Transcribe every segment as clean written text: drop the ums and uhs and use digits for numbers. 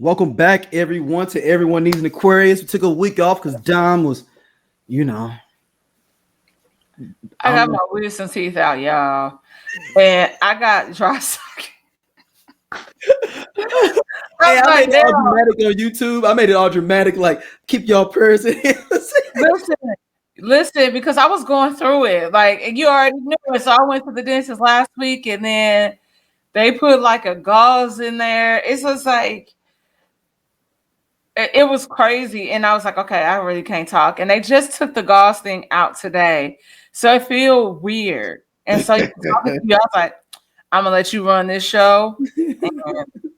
Welcome back, everyone, to Everyone Needs an Aquarius. We took a week off because Dom was, I got my wisdom teeth out, y'all. And I got dry socket. I made it all dramatic on YouTube. I made it all dramatic, like keep y'all prayers in. Listen, because I was going through it. Like, and you already knew it. So I went to the dentist last week and then they put like a gauze in there. It's just like, it was crazy. And I was like, okay, I really can't talk. And they just took the gauze thing out today. So I feel weird. And so I was like, I'm going to let you run this show. And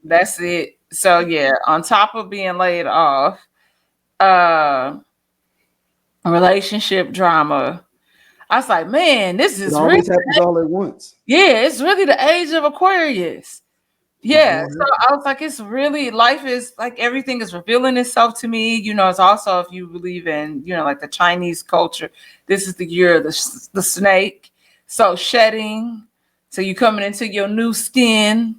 that's it. So yeah, on top of being laid off, relationship drama. I was like, man, this is always happens all at once. Yeah, it's really the age of Aquarius. Yeah. So I was like, it's really, life is like, everything is revealing itself to me. It's also, if you believe in, like the Chinese culture, this is the year of the snake. So shedding. So you coming into your new skin.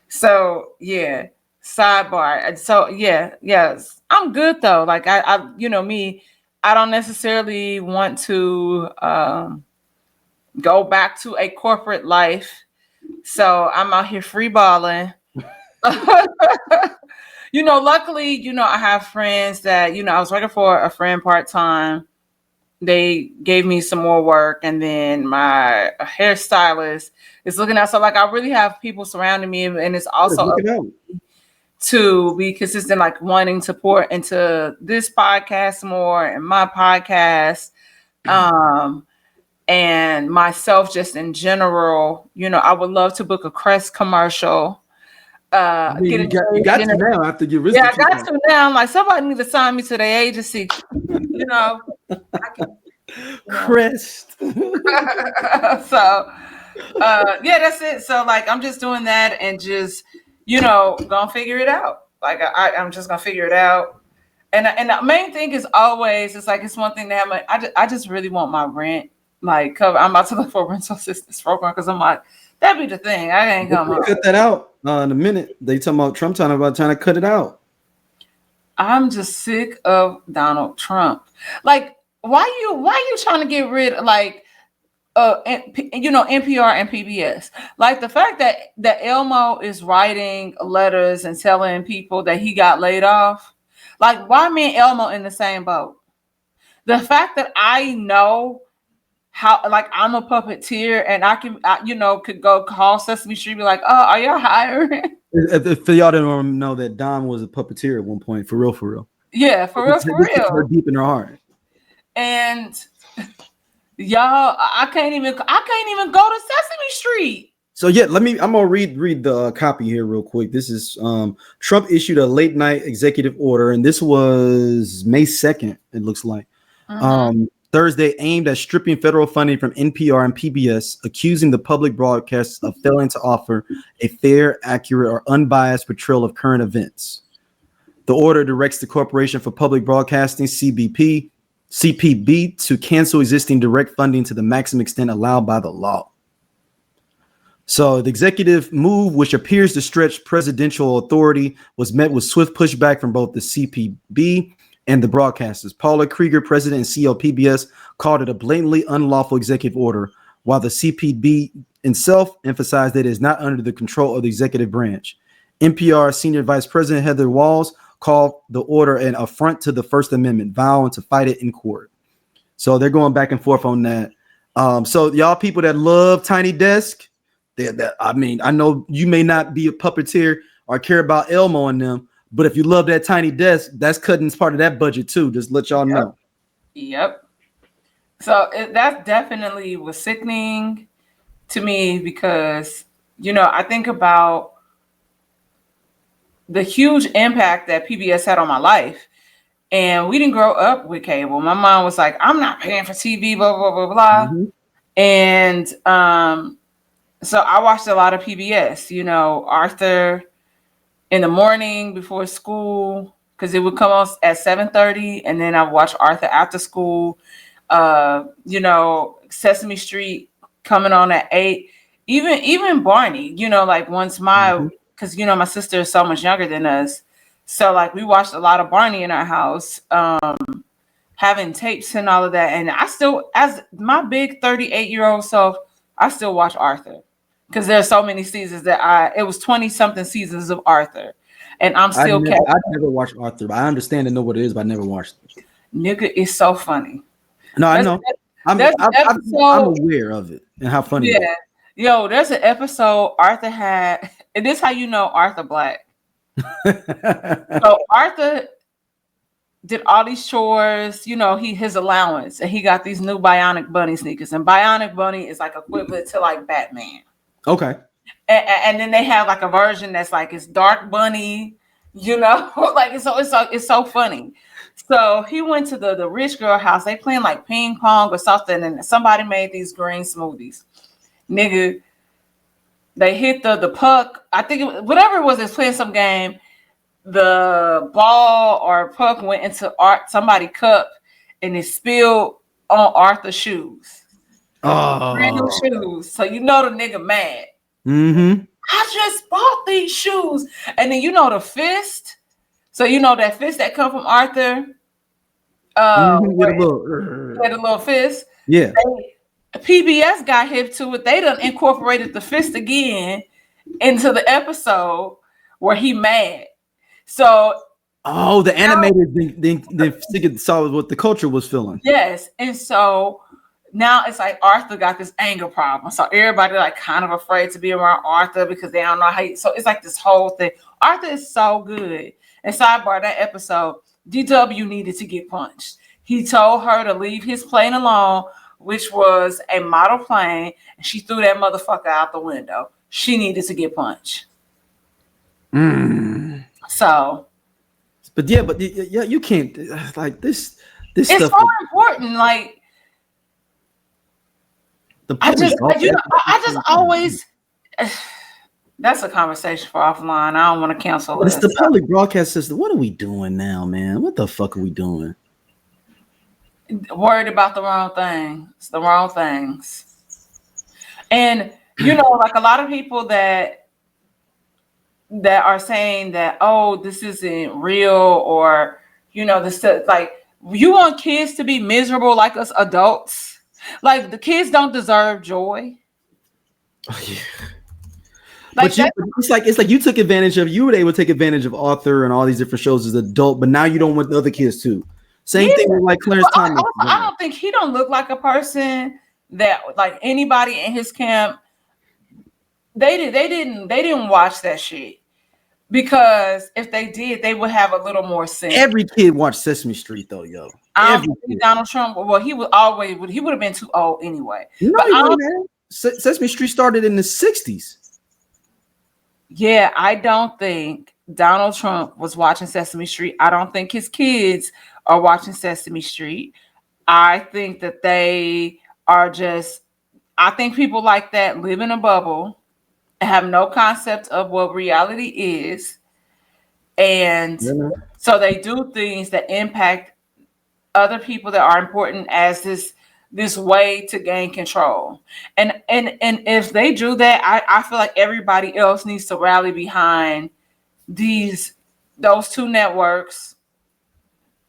So yeah, sidebar. So yes, I'm good though. Like I me, I don't necessarily want to go back to a corporate life. So I'm out here free balling. Luckily, I have friends that, I was working for a friend part-time. They gave me some more work, and then my hairstylist is looking out. So like I really have people surrounding me, and it's also to be consistent, like wanting to pour into this podcast more and my podcast, and myself just in general. I would love to book a Crest commercial. You got to now after you I got to now. I'm like, somebody need to sign me to their agency. Crest. So that's it. So like I'm just doing that and just gonna figure it out. Like I'm just gonna figure it out. And the main thing is always, it's like, it's one thing to have I just really want my rent like cover. I'm about to look for a rental assistance program because I'm like, that'd be the thing. I ain't gonna cut that out in a minute. They talking about Trump trying to cut it out. I'm just sick of Donald Trump. Like, why you trying to get rid of like NPR and PBS? Like the fact that Elmo is writing letters and telling people that he got laid off. Like, why me and Elmo in the same boat? The fact that I know how, like, I'm a puppeteer and I can, could go call Sesame Street, be like, oh, are y'all hiring? If y'all didn't know that Don was a puppeteer at one point, for real. Yeah, for real. Her deep in her heart. And y'all, I can't even go to Sesame Street. So yeah, I'm gonna read the copy here real quick. This is Trump issued a late night executive order, and this was May 2nd. It looks like Thursday, aimed at stripping federal funding from NPR and PBS, accusing the public broadcasts of failing to offer a fair, accurate, or unbiased portrayal of current events. The order directs the Corporation for Public Broadcasting (CPB) to cancel existing direct funding to the maximum extent allowed by the law. So the executive move, which appears to stretch presidential authority, was met with swift pushback from both the CPB and the broadcasters. Paula Krieger, president and CEO of PBS, called it a blatantly unlawful executive order, while the CPB itself emphasized that it is not under the control of the executive branch. NPR senior vice president Heather Walls called the order an affront to the First Amendment, vowing to fight it in court. So they're going back and forth on that. So y'all people that love Tiny Desk, I know you may not be a puppeteer or care about Elmo and them, but if you love that Tiny Desk, that's cutting part of that budget too. Just let y'all know. Yep. So that definitely was sickening to me because, I think about the huge impact that PBS had on my life. And we didn't grow up with cable. My mom was like, I'm not paying for TV, blah, blah, blah, blah. Mm-hmm. And so I watched a lot of PBS, Arthur in the morning before school, because it would come on at 7:30, and then I watch Arthur after school. Sesame Street coming on at 8. Even Barney, like once because my sister is so much younger than us, So like we watched a lot of Barney in our house, having tapes and all of that. And I still, as my big 38-year-old self, I still watch Arthur because there's so many seasons that it was 20 something seasons of Arthur, and I'm still I never watched Arthur, but I understand and know what it is, but I never watched it. Nigga, it's so funny. No, I know. I'm aware of it and how funny it is. Yo, there's an episode Arthur had, and this is how you know Arthur black. So Arthur did all these chores, you know, his allowance, and he got these new Bionic Bunny sneakers, and Bionic Bunny is like equivalent to like Batman. Okay. And then they have like a version that's like it's Dark Bunny, you know, like it's so funny. So he went to the rich girl house. They playing like ping pong or something, and somebody made these green smoothies. Nigga, they hit the puck. I think whatever it was, it's playing some game. The ball or puck went into somebody's cup, and it spilled on Arthur's shoes. Oh, brand new shoes. So you know the nigga mad. Mm-hmm. I just bought these shoes, and then you know the fist. So you know that fist that come from Arthur. With a little fist. Yeah. PBS got hip to it. They done incorporated the fist again into the episode where he mad. So the animators they saw what the culture was feeling. Yes. And so now it's like Arthur got this anger problem. So everybody like kind of afraid to be around Arthur because they don't know how so it's like this whole thing. Arthur is so good. And sidebar, that episode, DW needed to get punched. He told her to leave his plane alone, which was a model plane, and she threw that motherfucker out the window. She needed to get punched. So, but you can't like this. It's stuff so important. Like, I just always. That's a conversation for offline. I don't want to cancel it. It's the public broadcast system. What are we doing now, man? What the fuck are we doing? Worried about the wrong thing. It's the wrong things. And you know, like a lot of people that are saying that, oh, this isn't real, or you know, this like you want kids to be miserable like us adults. Like the kids don't deserve joy. Oh, yeah. Like it's like you took advantage of, you were able to take advantage of Arthur and all these different shows as an adult, but now you don't want the other kids too. Same thing with like Clarence Thomas. I don't think he don't look like a person that like anybody in his camp. They didn't watch that shit, because if they did, they would have a little more sense. Every kid watched Sesame Street though, yo. I don't think Donald Trump. Well, he would have been too old anyway. No, Sesame Street started in the 60s. Yeah, I don't think Donald Trump was watching Sesame Street. I don't think his kids are watching Sesame Street. I think that they are just, I think people like that live in a bubble and have no concept of what reality is. And so they do things that impact other people that are important as this way to gain control. And if they do that, I feel like everybody else needs to rally behind those two networks.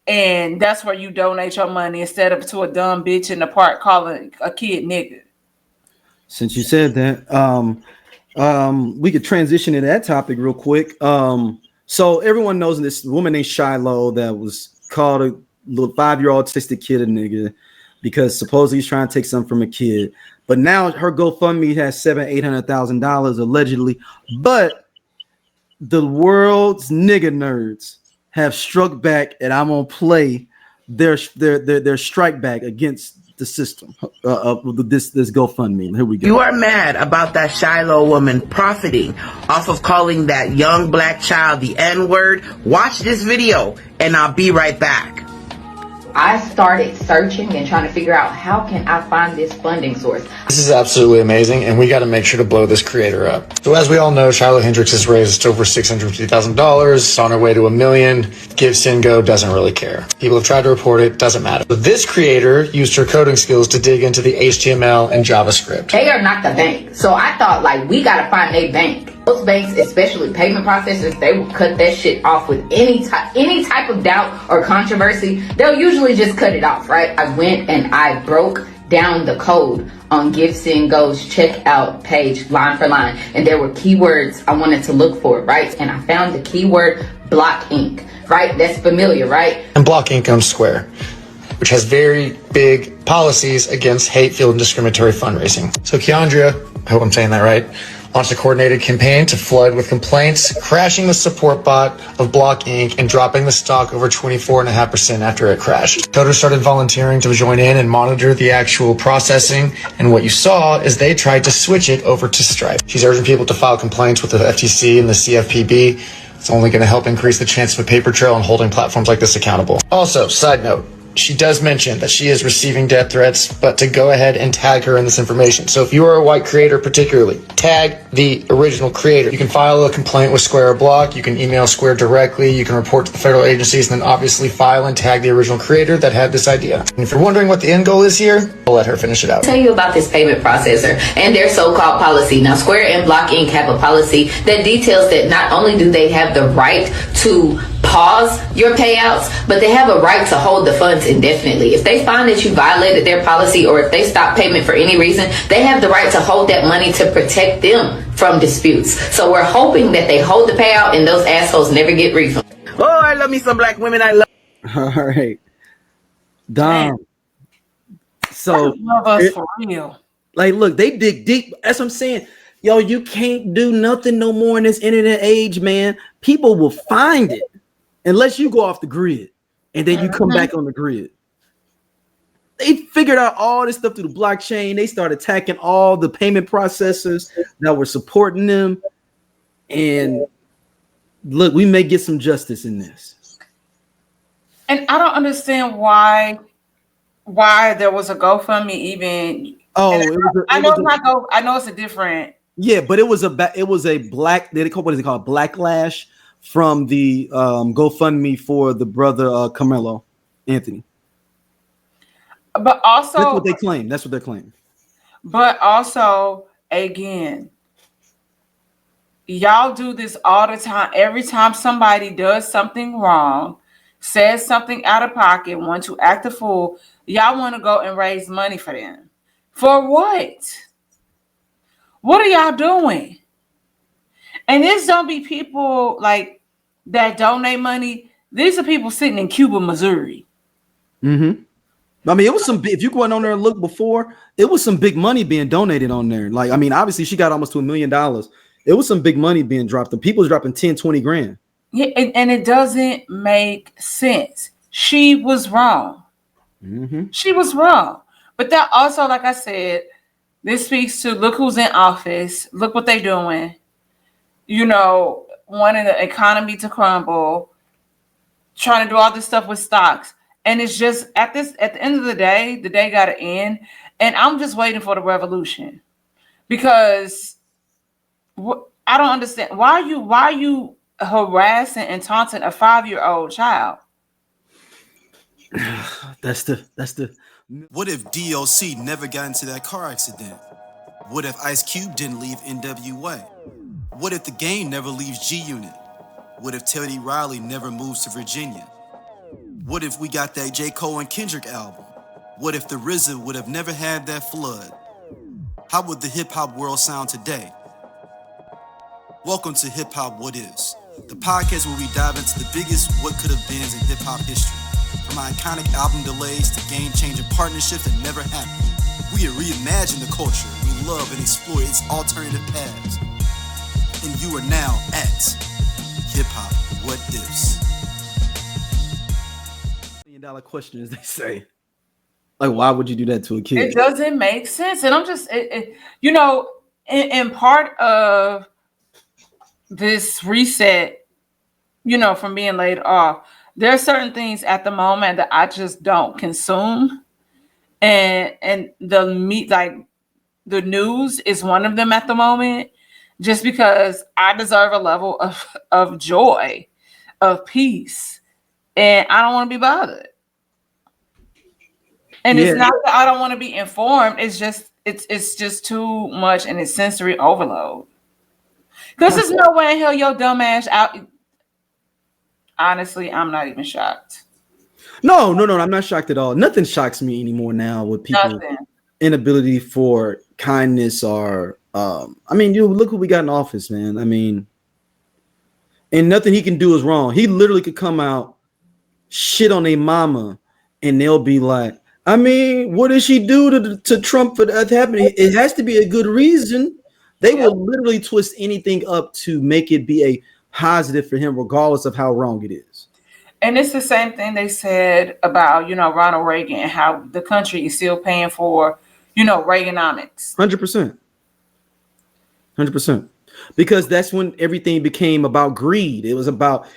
And that's where you donate your money instead of to a dumb bitch in the park calling a kid nigga. Since you said that, we could transition into that topic real quick. So everyone knows this woman named Shiloh that was called a little 5-year-old autistic kid a nigga, because supposedly he's trying to take something from a kid. But now her GoFundMe has $800,000 allegedly. But the world's nigga nerds have struck back, and I'm gonna play their strike back against the system of this GoFundMe. Here we go. You are mad about that Shiloh woman profiting off of calling that young black child the N-word. Watch this video, and I'll be right back. I started searching and trying to figure out how can I find this funding source. This is absolutely amazing, and we got to make sure to blow this creator up. So as we all know, Shiloh Hendrix has raised over $650,000. It's on her way to $1 million. GiveSendGo doesn't really care. People have tried to report it, doesn't matter. But this creator used her coding skills to dig into the HTML and JavaScript. They are not the bank. So I thought, like, we got to find a bank. Most banks, especially payment processors, they will cut that shit off with any type of doubt or controversy. They'll usually just cut it off, right? I went and I broke down the code on GiveSendGo's checkout page line for line, and there were keywords I wanted to look for, right? And I found the keyword block ink, right? That's familiar, right? And Block Inc. owns Square, which has very big policies against hate-filled and discriminatory fundraising. So Keandria, I hope I'm saying that right, launched a coordinated campaign to flood with complaints, crashing the support bot of Block Inc. and dropping the stock over 24.5% after it crashed. Coders started volunteering to join in and monitor the actual processing, and what you saw is they tried to switch it over to Stripe. She's urging people to file complaints with the FTC and the CFPB. It's only going to help increase the chance of a paper trail and holding platforms like this accountable. Also, side note, she does mention that she is receiving death threats, but to go ahead and tag her in this information. So if you are a white creator particularly, tag the original creator. You can file a complaint with Square or Block. You can email Square directly. You can report to the federal agencies and then obviously file and tag the original creator that had this idea. And if you're wondering what the end goal is here, I'll let her finish it out. I'll tell you about this payment processor and their so-called policy. Now, Square and Block Inc. have a policy that details that not only do they have the right to pause your payouts, but they have a right to hold the funds indefinitely. If they find that you violated their policy or if they stop payment for any reason, they have the right to hold that money to protect them from disputes. So we're hoping that they hold the payout and those assholes never get refunded. Oh, I love me some black women. I love. All right. Dom. So love us for real. Like, look, they dig deep. That's what I'm saying. Yo, you can't do nothing no more in this internet age, man. People will find it unless you go off the grid and then you come back on the grid. They figured out all this stuff through the blockchain. They started attacking all the payment processors that were supporting them. And look, we may get some justice in this. And I don't understand why there was a GoFundMe even. Oh, I know it's a different. Yeah, but it was a black. What is it called? Blacklash from the GoFundMe for the brother Carmelo Anthony. But also, that's what they claim. That's what they're claiming. But also, again, y'all do this all the time. Every time somebody does something wrong, says something out of pocket, want to act a fool, y'all want to go and raise money for them. For what? What are y'all doing? And this don't be people like that donate money. These are people sitting in Cuba, Missouri. Mm-hmm. I mean, it was some. If you go on there and look before, it was some big money being donated on there. Like, I mean, obviously she got almost to $1 million. It was some big money being dropped. And people's dropping 10, 20 grand. Yeah, and it doesn't make sense. She was wrong. Mm-hmm. She was wrong. But that also, like I said, this speaks to look who's in office. Look what they're doing. You know, wanting the economy to crumble, trying to do all this stuff with stocks. And it's just at the end of the day got to end. And I'm just waiting for the revolution because I don't understand why you harassing and taunting a 5-year-old child. That's the. What if DOC never got into that car accident? What if Ice Cube didn't leave NWA? What if the game never leaves G-Unit? What if Teddy Riley never moves to Virginia? What if we got that J. Cole and Kendrick album? What if the RZA would have never had that flood? How would the hip-hop world sound today? Welcome to Hip Hop What Is, the podcast where we dive into the biggest what could have beens in hip-hop history. From iconic album delays to game-changing partnerships that never happened. We reimagine the culture we love and explore its alternative paths. And you are now at Hip Hop What Is. $1 million question, as they say. Like, why would you do that to a kid? It doesn't make sense. And I'm just, you know, in part of this reset, you know, from being laid off, there are certain things at the moment that I just don't consume. And the news is one of them at the moment, just because I deserve a level of joy, of peace, and I don't want to be bothered. And It's not that I don't want to be informed. It's just it's just too much, and it's sensory overload. Because there's no way in hell your dumb ass out. Honestly, I'm not even shocked. No, I'm not shocked at all. Nothing shocks me anymore now with people inability for kindness or I mean, you look what we got in office, man. I mean, and nothing he can do is wrong. He literally could come out, shit on a mama, and they'll be like, I mean, what did she do to Trump for that happening? It has to be a good reason. They will literally twist anything up to make it be a positive for him, regardless of how wrong it is. And it's the same thing they said about, Ronald Reagan and how the country is still paying for, Reaganomics. 100%. 100%. Because that's when everything became about greed. It was about,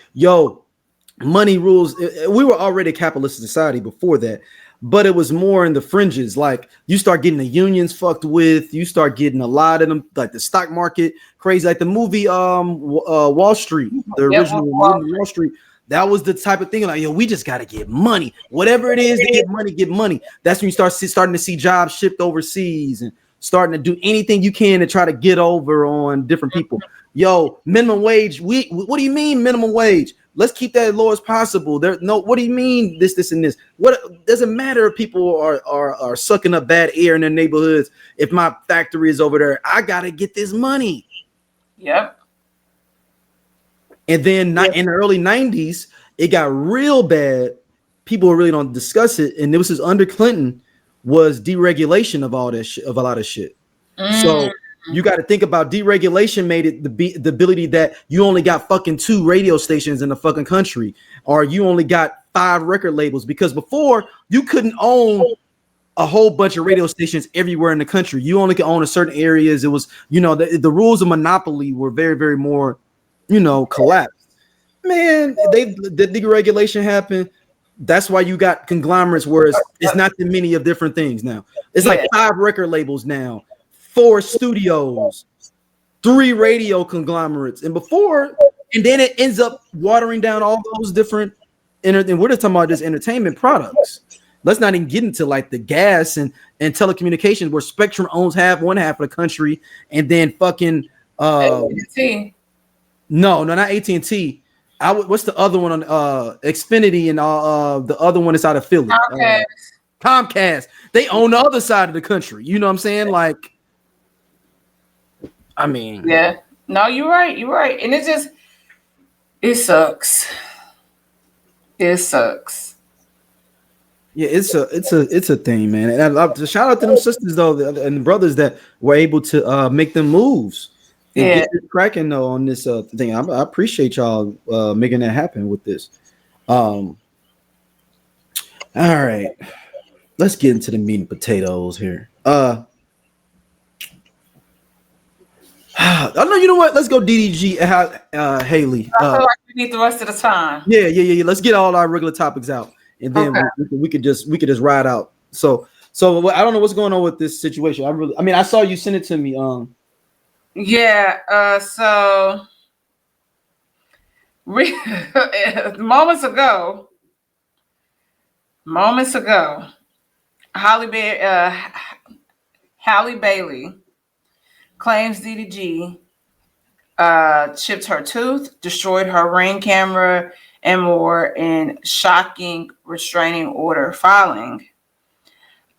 money rules. We were already a capitalist society before that, but it was more in the fringes. Like you start getting the unions fucked with, you start getting a lot of them, like the stock market crazy, like the movie Wall Street, the original movie Wall Street. That was the type of thing like, we just got to get money, whatever it is to get money. That's when you starting to see jobs shipped overseas and starting to do anything you can to try to get over on different people. Minimum wage. What do you mean minimum wage? Let's keep that as low as possible. What do you mean this and this? What doesn't matter if people are sucking up bad air in their neighborhoods. If my factory is over there, I gotta get this money. Yep. And then in the early 90s, it got real bad. People really don't discuss it. And this was under Clinton, was deregulation of all that of a lot of shit. So you got to think about deregulation made it the ability that you only got fucking 2 radio stations in the fucking country, or you only got 5 record labels, because before you couldn't own a whole bunch of radio stations everywhere in the country. You only could own a certain areas. It was, the rules of monopoly were very, very more, collapsed. Man, the deregulation happened. That's why you got conglomerates where it's not too many of different things now. It's like 5 record labels now, 4 studios, 3 radio conglomerates, and then it ends up watering down all those different. And we're just talking about just entertainment products. Let's not even get into like the gas and telecommunications, where Spectrum owns one half of the country, and then fucking AT&T. No, not AT&T. What's the other one on Xfinity, and the other one is out of Philly? Comcast. They own the other side of the country. You know what I'm saying? Like, I mean, yeah. No, you're right. And it sucks. It sucks. Yeah, it's a thing, man. And I love to shout out to them sisters though, and brothers that were able to make them moves. Get this cracking though on this thing. I appreciate y'all making that happen with this. All right, let's get into the meat and potatoes here. I know. You know what? Let's go DDG. Haley. I feel like we need the rest of the time. Yeah. Let's get all our regular topics out, and then we could just ride out. So I don't know what's going on with this situation. I saw you send it to me. Yeah, so moments ago, Halle Bailey claims DDG chipped her tooth, destroyed her Ring camera, and more in shocking restraining order filing.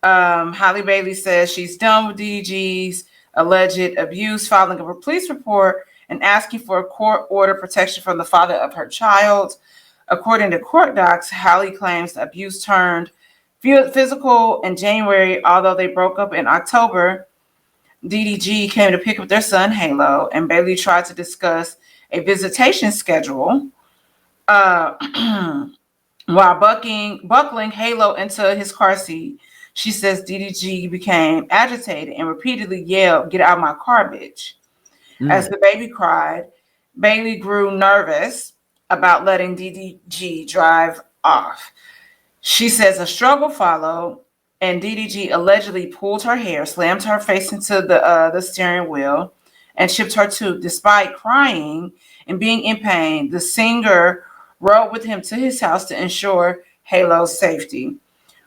Halle Bailey says she's done with DDG's alleged abuse, filing a police report and asking for a court order protection from the father of her child. According to court docs, Halle claims the abuse turned physical in January, although they broke up in October. DDG came to pick up their son, Halo, and Bailey tried to discuss a visitation schedule while buckling Halo into his car seat. She says DDG became agitated and repeatedly yelled, "Get out of my car, bitch." As the baby cried, Bailey grew nervous about letting DDG drive off. She says a struggle followed, and DDG allegedly pulled her hair, slammed her face into the steering wheel, and chipped her tooth. Despite crying and being in pain, the singer rode with him to his house to ensure Halo's safety.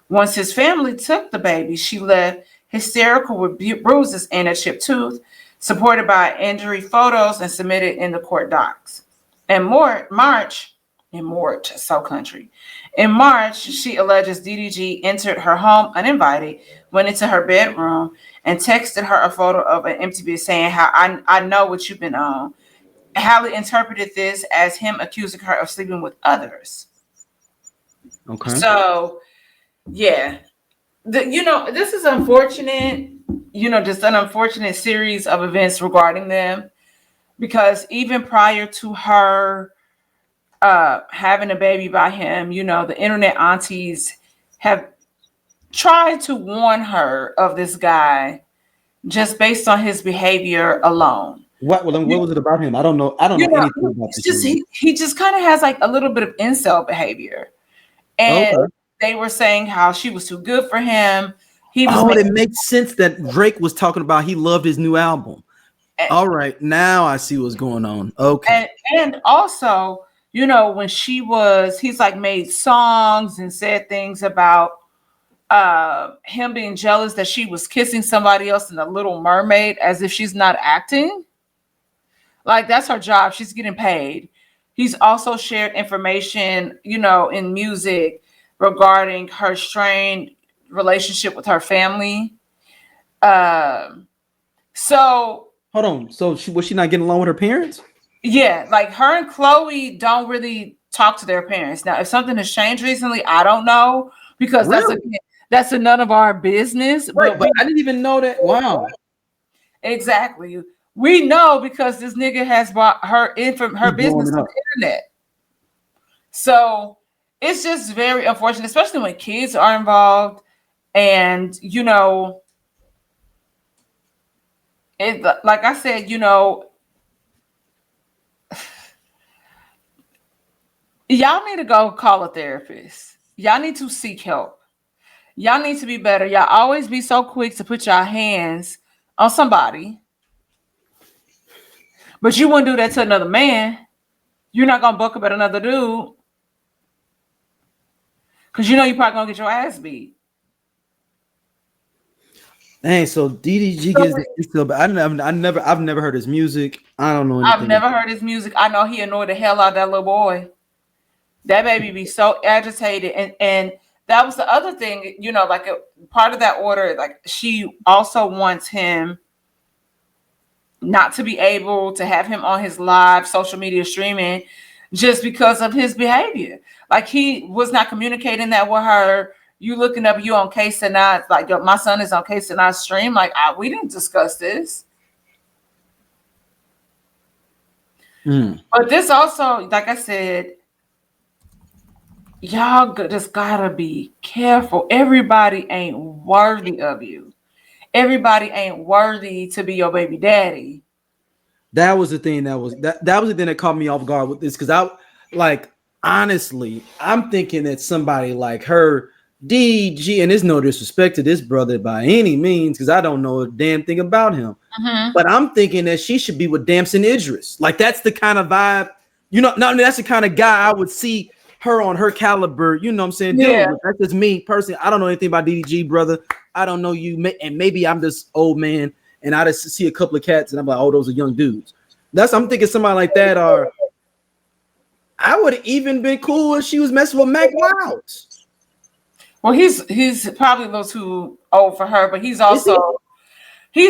Once his family took the baby, she left hysterical with bruises and a chipped tooth, supported by injury photos and submitted in the court docs. In March, so country. In March, she alleges DDG entered her home uninvited, went into her bedroom, and texted her a photo of an empty bed saying, "How I know what you've been on." Halle interpreted this as him accusing her of sleeping with others. Okay. So, yeah, this is unfortunate. Just an unfortunate series of events regarding them, because even prior to her having a baby by him, the internet aunties have tried to warn her of this guy just based on his behavior alone. What was it about him? I don't know. I don't know anything about this. He just kind of has like a little bit of incel behavior. And they were saying how she was too good for him. It makes sense that Drake was talking about he loved his new album. All right, now I see what's going on. Okay. And also, when he's like made songs and said things about him being jealous that she was kissing somebody else in The Little Mermaid, as if she's not acting. Like, that's her job. She's getting paid. He's also shared information, in music regarding her strained relationship with her family. So hold on. So was she not getting along with her parents? Yeah, like her and Chloe don't really talk to their parents. Now, if something has changed recently, I don't know, because that's none of our business. Right, but I didn't even know that. Wow. Exactly. We know because this nigga has bought her business to the internet. So it's just very unfortunate, especially when kids are involved. And, like I said, y'all need to go call a therapist. Y'all need to seek help. Y'all need to be better. Y'all always be so quick to put your hands on somebody. But you wouldn't do that to another man. You're not going to buck up at another dude. Because you're probably going to get your ass beat. Dang, so DDG gets the still, but I've never heard his music. I don't know anything. I've never heard his music. I know he annoyed the hell out of that little boy. That baby be so agitated. And that was the other thing, like a part of that order, like she also wants him not to be able to have him on his live social media streaming just because of his behavior. Like, he was not communicating that with her. You looking up, you on Case and I, like, my son is on Case and I stream. Like, we didn't discuss this. But this also, like I said, y'all just gotta be careful. Everybody ain't worthy of you. Everybody ain't worthy to be your baby daddy. That was the thing that was the thing that caught me off guard with this, because honestly, I'm thinking that somebody like her, DG, and there's no disrespect to this brother by any means, because I don't know a damn thing about him. But I'm thinking that she should be with Damson Idris. Like, that's the kind of vibe, that's the kind of guy I would see her on her caliber. You know what I'm saying? Yeah. That's just me personally. I don't know anything about DDG, brother. I don't know you, and maybe I'm just old man, and I just see a couple of cats, and I'm like, oh, those are young dudes. I'm thinking somebody like that. Or I would have even been cool if she was messing with Mac Wilds. Well, he's probably a little too old for her, but he's also I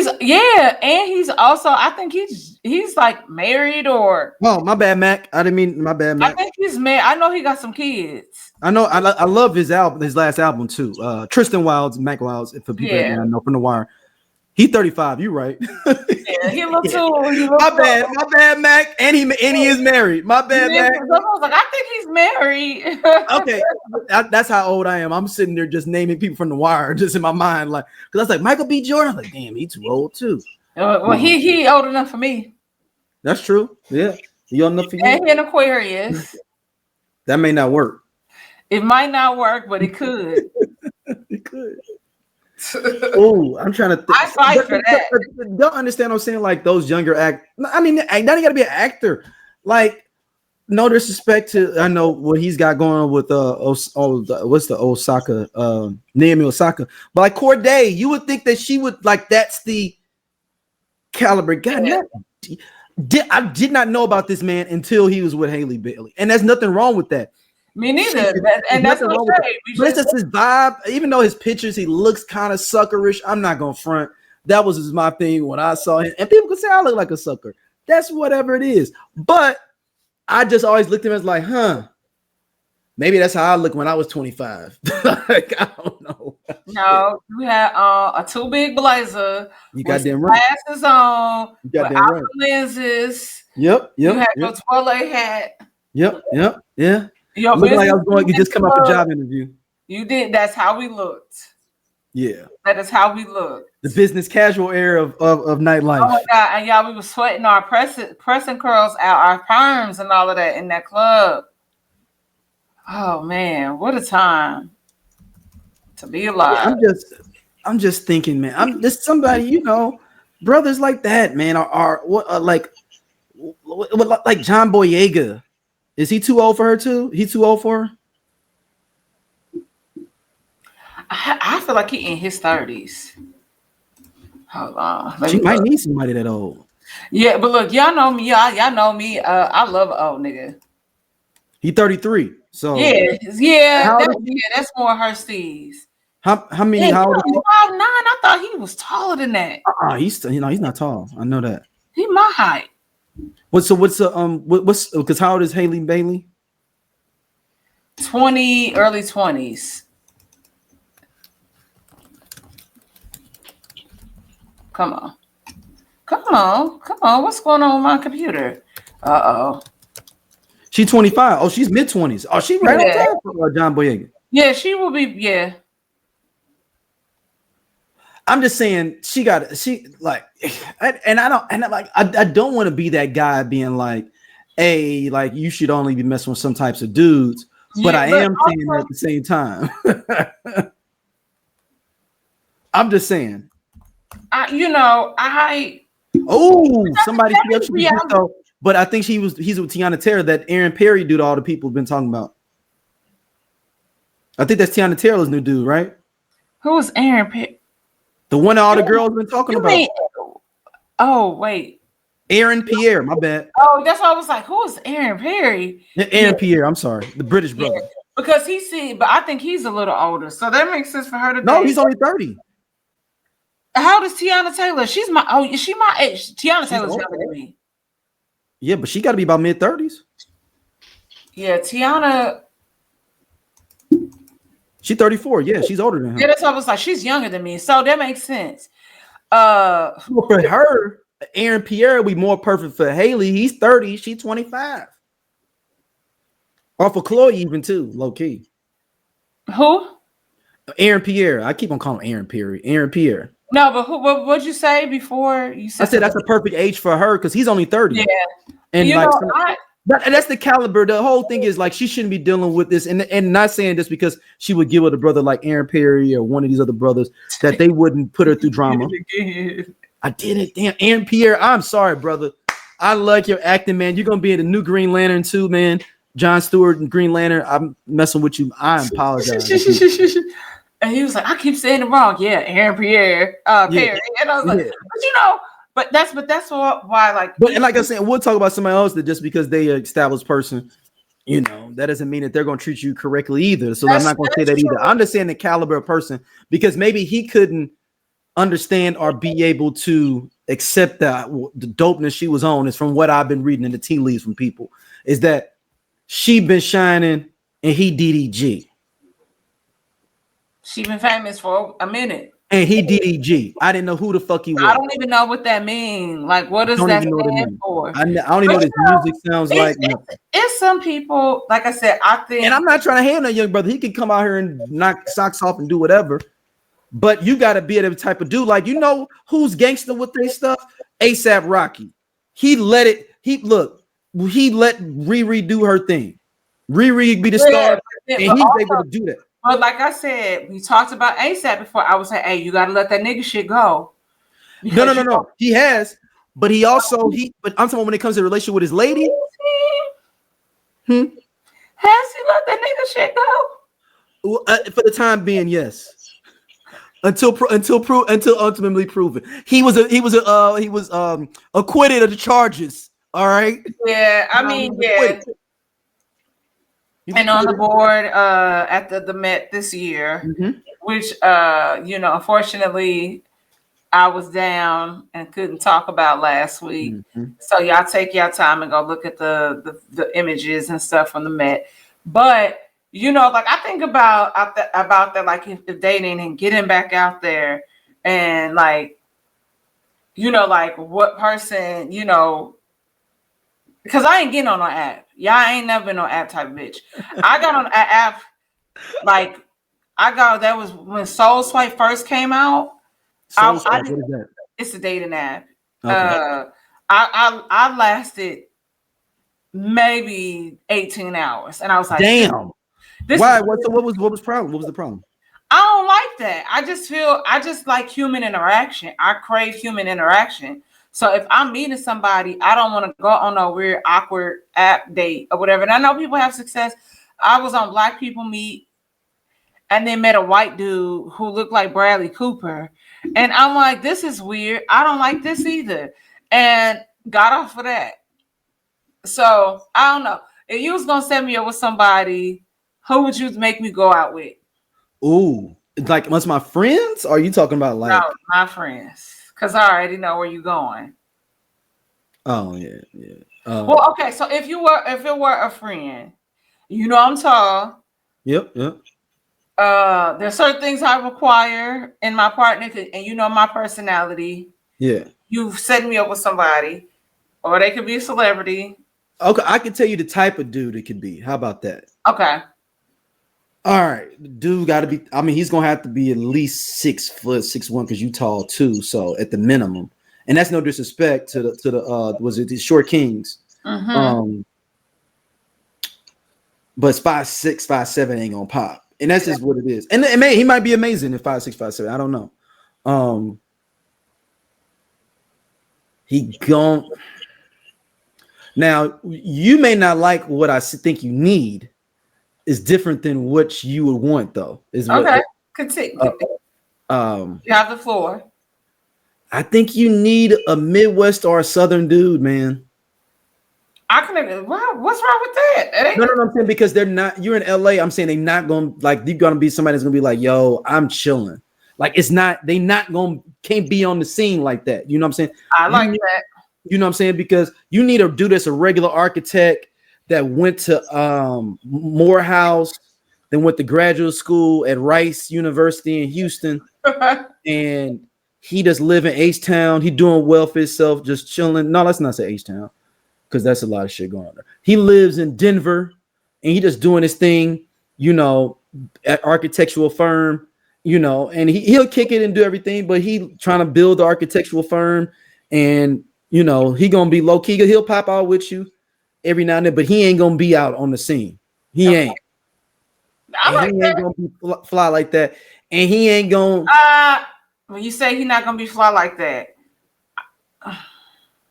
think he's like married or. Oh, my bad, Mac. I didn't mean my bad, Mac. I think he's married. I know he got some kids. I know. I love his last album too. Tristan Wilds, Mac Wilds, for people that don't know from The Wire. He 35. You right? Yeah, he looked too. My bad, Mac. And he is married. My bad, Mac. I was like, I think he's married. Okay, that's how old I am. I'm sitting there just naming people from The Wire, just in my mind, like, because I was like Michael B. Jordan. I'm like, damn, he's too old too. Well, he old enough for me. That's true. Yeah, he old enough for you. And he an Aquarius. That may not work. It might not work, but it could. It could. Oh, I'm trying to think. I fight for that. Don't understand what I'm saying? Like, those younger now you gotta be an actor. Like, no disrespect to, I know what he's got going on with what's the Osaka, Naomi Osaka, but like Corday, you would think that she would like, that's the caliber guy. I did not know about this man until he was with Halle Bailey, and there's nothing wrong with that. Me neither. And that's what but it's just his vibe. Even though his pictures, he looks kind of suckerish. I'm not gonna front. That was just my thing when I saw him, and people could say I look like a sucker. That's whatever it is. But I just always looked at him as like, maybe that's how I look when I was 25. Like, I don't know. No, you had a too big blazer. You got them right. Glasses on. You got them right. Lenses. Yep. You had your toilet hat. Yep. Yeah. Your looked like I was going to just come up a job interview. You did. That's how we looked. Yeah. That is how we looked. The business casual era of nightlife. Oh my God. And y'all, we were sweating our pressing curls out, our perms and all of that in that club. Oh man, what a time to be alive. I'm just thinking, man. I'm just somebody, brothers like that, man, are like John Boyega. Is he too old for her too? He too old for her? I feel like he in his 30s. Hold on. She might need somebody that old. Yeah, but look, y'all know me. Y'all know me. I love an old nigga. He 33. So that's more her steez. How many? How old is he? 5'9". I thought he was taller than that. He's not tall. I know that. He my height. What's because how old is Halle Bailey? 20, early 20s. Come on. What's going on with my computer? She's 25. Oh, she's mid 20s. Oh, she right on time for John Boyega. Yeah, she will be. Yeah. I'm just saying I don't want to be that guy being like, hey, like you should only be messing with some types of dudes. But I am saying that at the same time. I'm just saying. Somebody but I think he's with Tiana Taylor, that Aaron Perry dude all the people have been talking about. I think that's Tiana Taylor's new dude, right? Who is Aaron Perry? The one all the girls have been talking about. Oh, wait. Aaron Pierre, my bad. Oh, that's why I was like, who is Aaron Perry? Aaron Pierre, I'm sorry. The British brother. Yeah, because but I think he's a little older. So that makes sense for her to No, he's only 30. How does Tiana Taylor? Is she my age? Tiana Taylor's younger than me. Yeah, but she got to be about mid 30s. Yeah, Tiana. She's 34. Yeah, she's older than her. Yeah, that's why I was like, she's younger than me. So that makes sense. For her, Aaron Pierre would be more perfect for Haley. He's 30. She's 25. Or for Chloe even too, low key. Who? Aaron Pierre. I keep on calling him Aaron Pierre. Aaron Pierre. No, but what'd you say before? You said I said that's a perfect age for her because he's only 30. Yeah. And but that's the caliber. The whole thing is like she shouldn't be dealing with this, and not saying this because she would give with a brother like Aaron Perry or one of these other brothers that they wouldn't put her through drama. I did it, damn Aaron Pierre. I'm sorry, brother. I like your acting, man. You're gonna be in the new Green Lantern too, man. John Stewart and Green Lantern. I'm messing with you. I apologize. And he was like, I keep saying it wrong. Yeah, Aaron Pierre, Perry. And I was like, but that's why like. But and like I said, we'll talk about somebody else that just because they established person, that doesn't mean that they're going to treat you correctly either. So I'm not going to say that either. I'm just saying the caliber of person because maybe he couldn't understand or be able to accept that the dopeness she was on is from what I've been reading in the tea leaves from people is that she been shining and he DDG. She been famous for a minute. And he DDG. I didn't know who the fuck he was. I don't even know what that means. Like, what does that stand for? I don't even know what his music sounds like. It's some people, like I said, I think. And I'm not trying to hate on that young brother. He can come out here and knock socks off and do whatever. But you got to be the type of dude. Like, who's gangster with their stuff? ASAP Rocky. He let Riri do her thing. Riri be the star. And he's able to do that. But like I said, we talked about ASAP before. I was like, hey, you got to let that nigga shit go. No. He has. But he also, but I'm talking about when it comes to the relationship with his lady. Has he let that nigga shit go? Well, for the time being, yes. Until ultimately proven, he was acquitted of the charges. All right. Yeah, I mean, yeah. And on the board at the Met this year, which unfortunately I was down and couldn't talk about last week. So y'all take your time and go look at the images and stuff from the Met. But like I think about that, like if dating and getting back out there and like, like what person, because I ain't getting on no app. Y'all ain't never been on app type of bitch. I got on an app, like that was when Soul Swipe first came out. What is that? It's a dating app. Okay. I lasted maybe 18 hours, and I was like, damn. Why? What was the problem? What was the problem? I don't like that. I just like human interaction. I crave human interaction. So if I'm meeting somebody, I don't want to go on a weird, awkward app date or whatever. And I know people have success. I was on Black People Meet and then met a white dude who looked like Bradley Cooper. And I'm like, this is weird. I don't like this either. And got off of that. So I don't know. If you was going to set me up with somebody, who would you make me go out with? Ooh, like once my friends? Or are you talking about like? No, my friends. Because I already know where you're going. Oh yeah. Well, okay. So if it were a friend, I'm tall. Yep. There's certain things I require in my partner, and my personality. Yeah. You've set me up with somebody, or they could be a celebrity. Okay, I can tell you the type of dude it could be. How about that? Okay. All right, dude got to be. I mean, he's gonna have to be at least 6 foot, 6'1", because you tall too. So at the minimum, and that's no disrespect to the was it the Short Kings? But 5'6", 5'7" ain't gonna pop, and that's just what it is. And he might be amazing at 5'6", 5'7". I don't know. He gon' now. You may not like what I think you need. Is different than what you would want, though. Is okay. Continue. You have the floor. I think you need a Midwest or a Southern dude, man. What's wrong with that? No, I'm saying because they're not. You're in LA. I'm saying they're not going like you're gonna be somebody that's gonna be like, yo, I'm chilling. Like it's not. They not can't be on the scene like that. You know what I'm saying? I like that. You know what I'm saying? Because you need a dude that's a regular architect that went to Morehouse, then went to graduate school at Rice University in Houston, and he just live in H-Town. He doing well for himself, just chilling. No, let's not say H-Town, because that's a lot of shit going on there. He lives in Denver, and he just doing his thing, at architectural firm, and he'll kick it and do everything, but he trying to build the architectural firm, and he gonna be low key. He'll pop out with you every now and then, but he ain't gonna be out on the scene. He ain't. He ain't gonna be fly like that, and he ain't gonna. When you say he's not gonna be fly like that,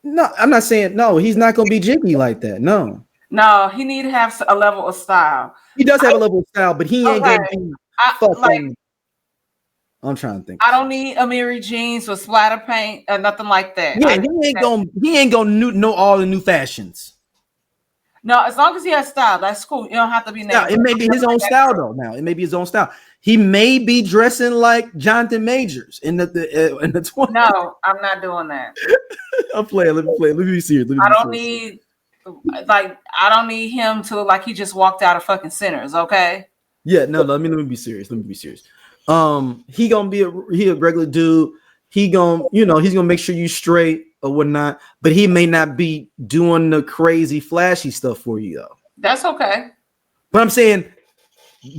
no, I'm not saying no. He's not gonna be jiggy like that. No, he need to have a level of style. He does have a level of style, but he ain't gonna be fucking. I'm trying to think. I don't need Amiri jeans with splatter paint or nothing like that. Yeah, he ain't gonna know all the new fashions. No, as long as he has style, that's cool. You don't have to be. Yeah, it may be his own style though. Now it may be his own style. He may be dressing like Jonathan Majors in the 20s. No, I'm not doing that. I'm playing. Let me be serious. I don't need him to look like he just walked out of fucking Sinners. Okay. Yeah. No. Let me be serious. He gonna be a regular dude. He gonna he's gonna make sure you straight or whatnot, but he may not be doing the crazy flashy stuff for you though. That's okay. But I'm saying,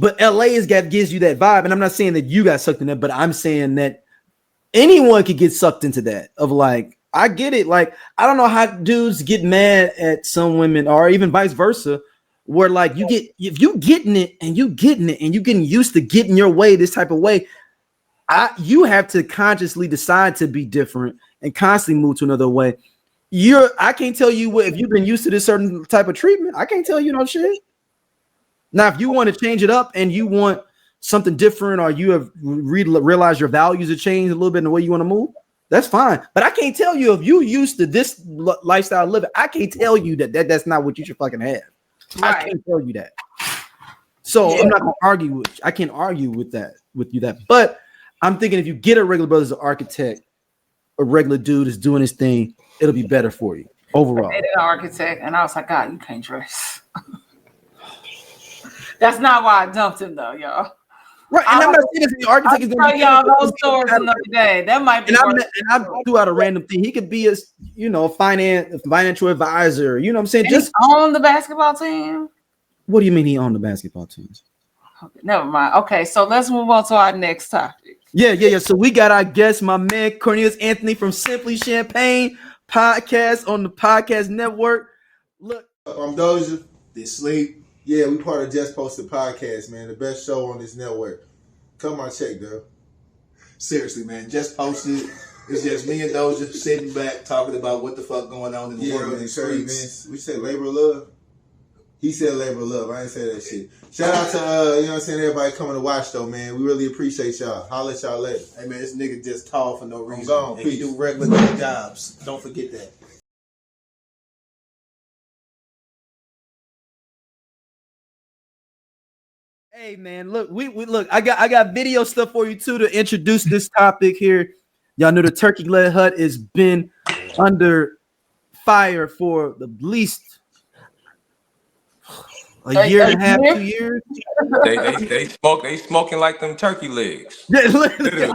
but LA gives you that vibe, and I'm not saying that you got sucked in that, but I'm saying that anyone could get sucked into that of like, I get it. Like, I don't know how dudes get mad at some women or even vice versa, where like if you getting it and you getting used to getting your way this type of way, you have to consciously decide to be different and constantly move to another way. I can't tell you what if you've been used to this certain type of treatment. I can't tell you no shit. Now, if you want to change it up and you want something different, or you have realized your values have changed a little bit in the way you want to move, that's fine. But I can't tell you if you used to this lifestyle living. I can't tell you that's not what you should fucking have. Right. I can't tell you that. So I'm not gonna argue with you. I can't argue with you. But I'm thinking if you get a regular brother as an architect, a regular dude is doing his thing, it'll be better for you overall. I dated an architect, and I was like, God, you can't dress. That's not why I dumped him, though, y'all. Right, and I'm not saying the architect is going to y'all those stories another day. That might be. And I threw out a random thing. He could be a financial advisor. You know what I'm saying? Just on the basketball team. What do you mean he on the basketball teams? Okay, never mind. Okay, so let's move on to our next topic. Yeah. So we got our guest, my man Cornelius Anthony from Simply Champagne podcast on the podcast network. Look, I'm Doja. They sleep. Yeah, we part of Just Posted Podcast, man. The best show on this network. Come on, check, girl. Seriously, man. Just Posted. It's just me and Doja sitting back talking about what the fuck going on in the world and the streets. We said labor of love. He said labor of love. I didn't say that shit. Shout out to, you know what I'm saying, everybody coming to watch, though, man. We really appreciate y'all. Holla at y'all later. Hey, man, this nigga just tall for no reason. I'm gone. And he do regular jobs. Don't forget that. Hey man, look, we look. I got video stuff for you too to introduce this topic here. Y'all know the turkey leg hut has been under fire for the least a year and a half, 2 years. They smoking like them turkey legs. Yeah, literally.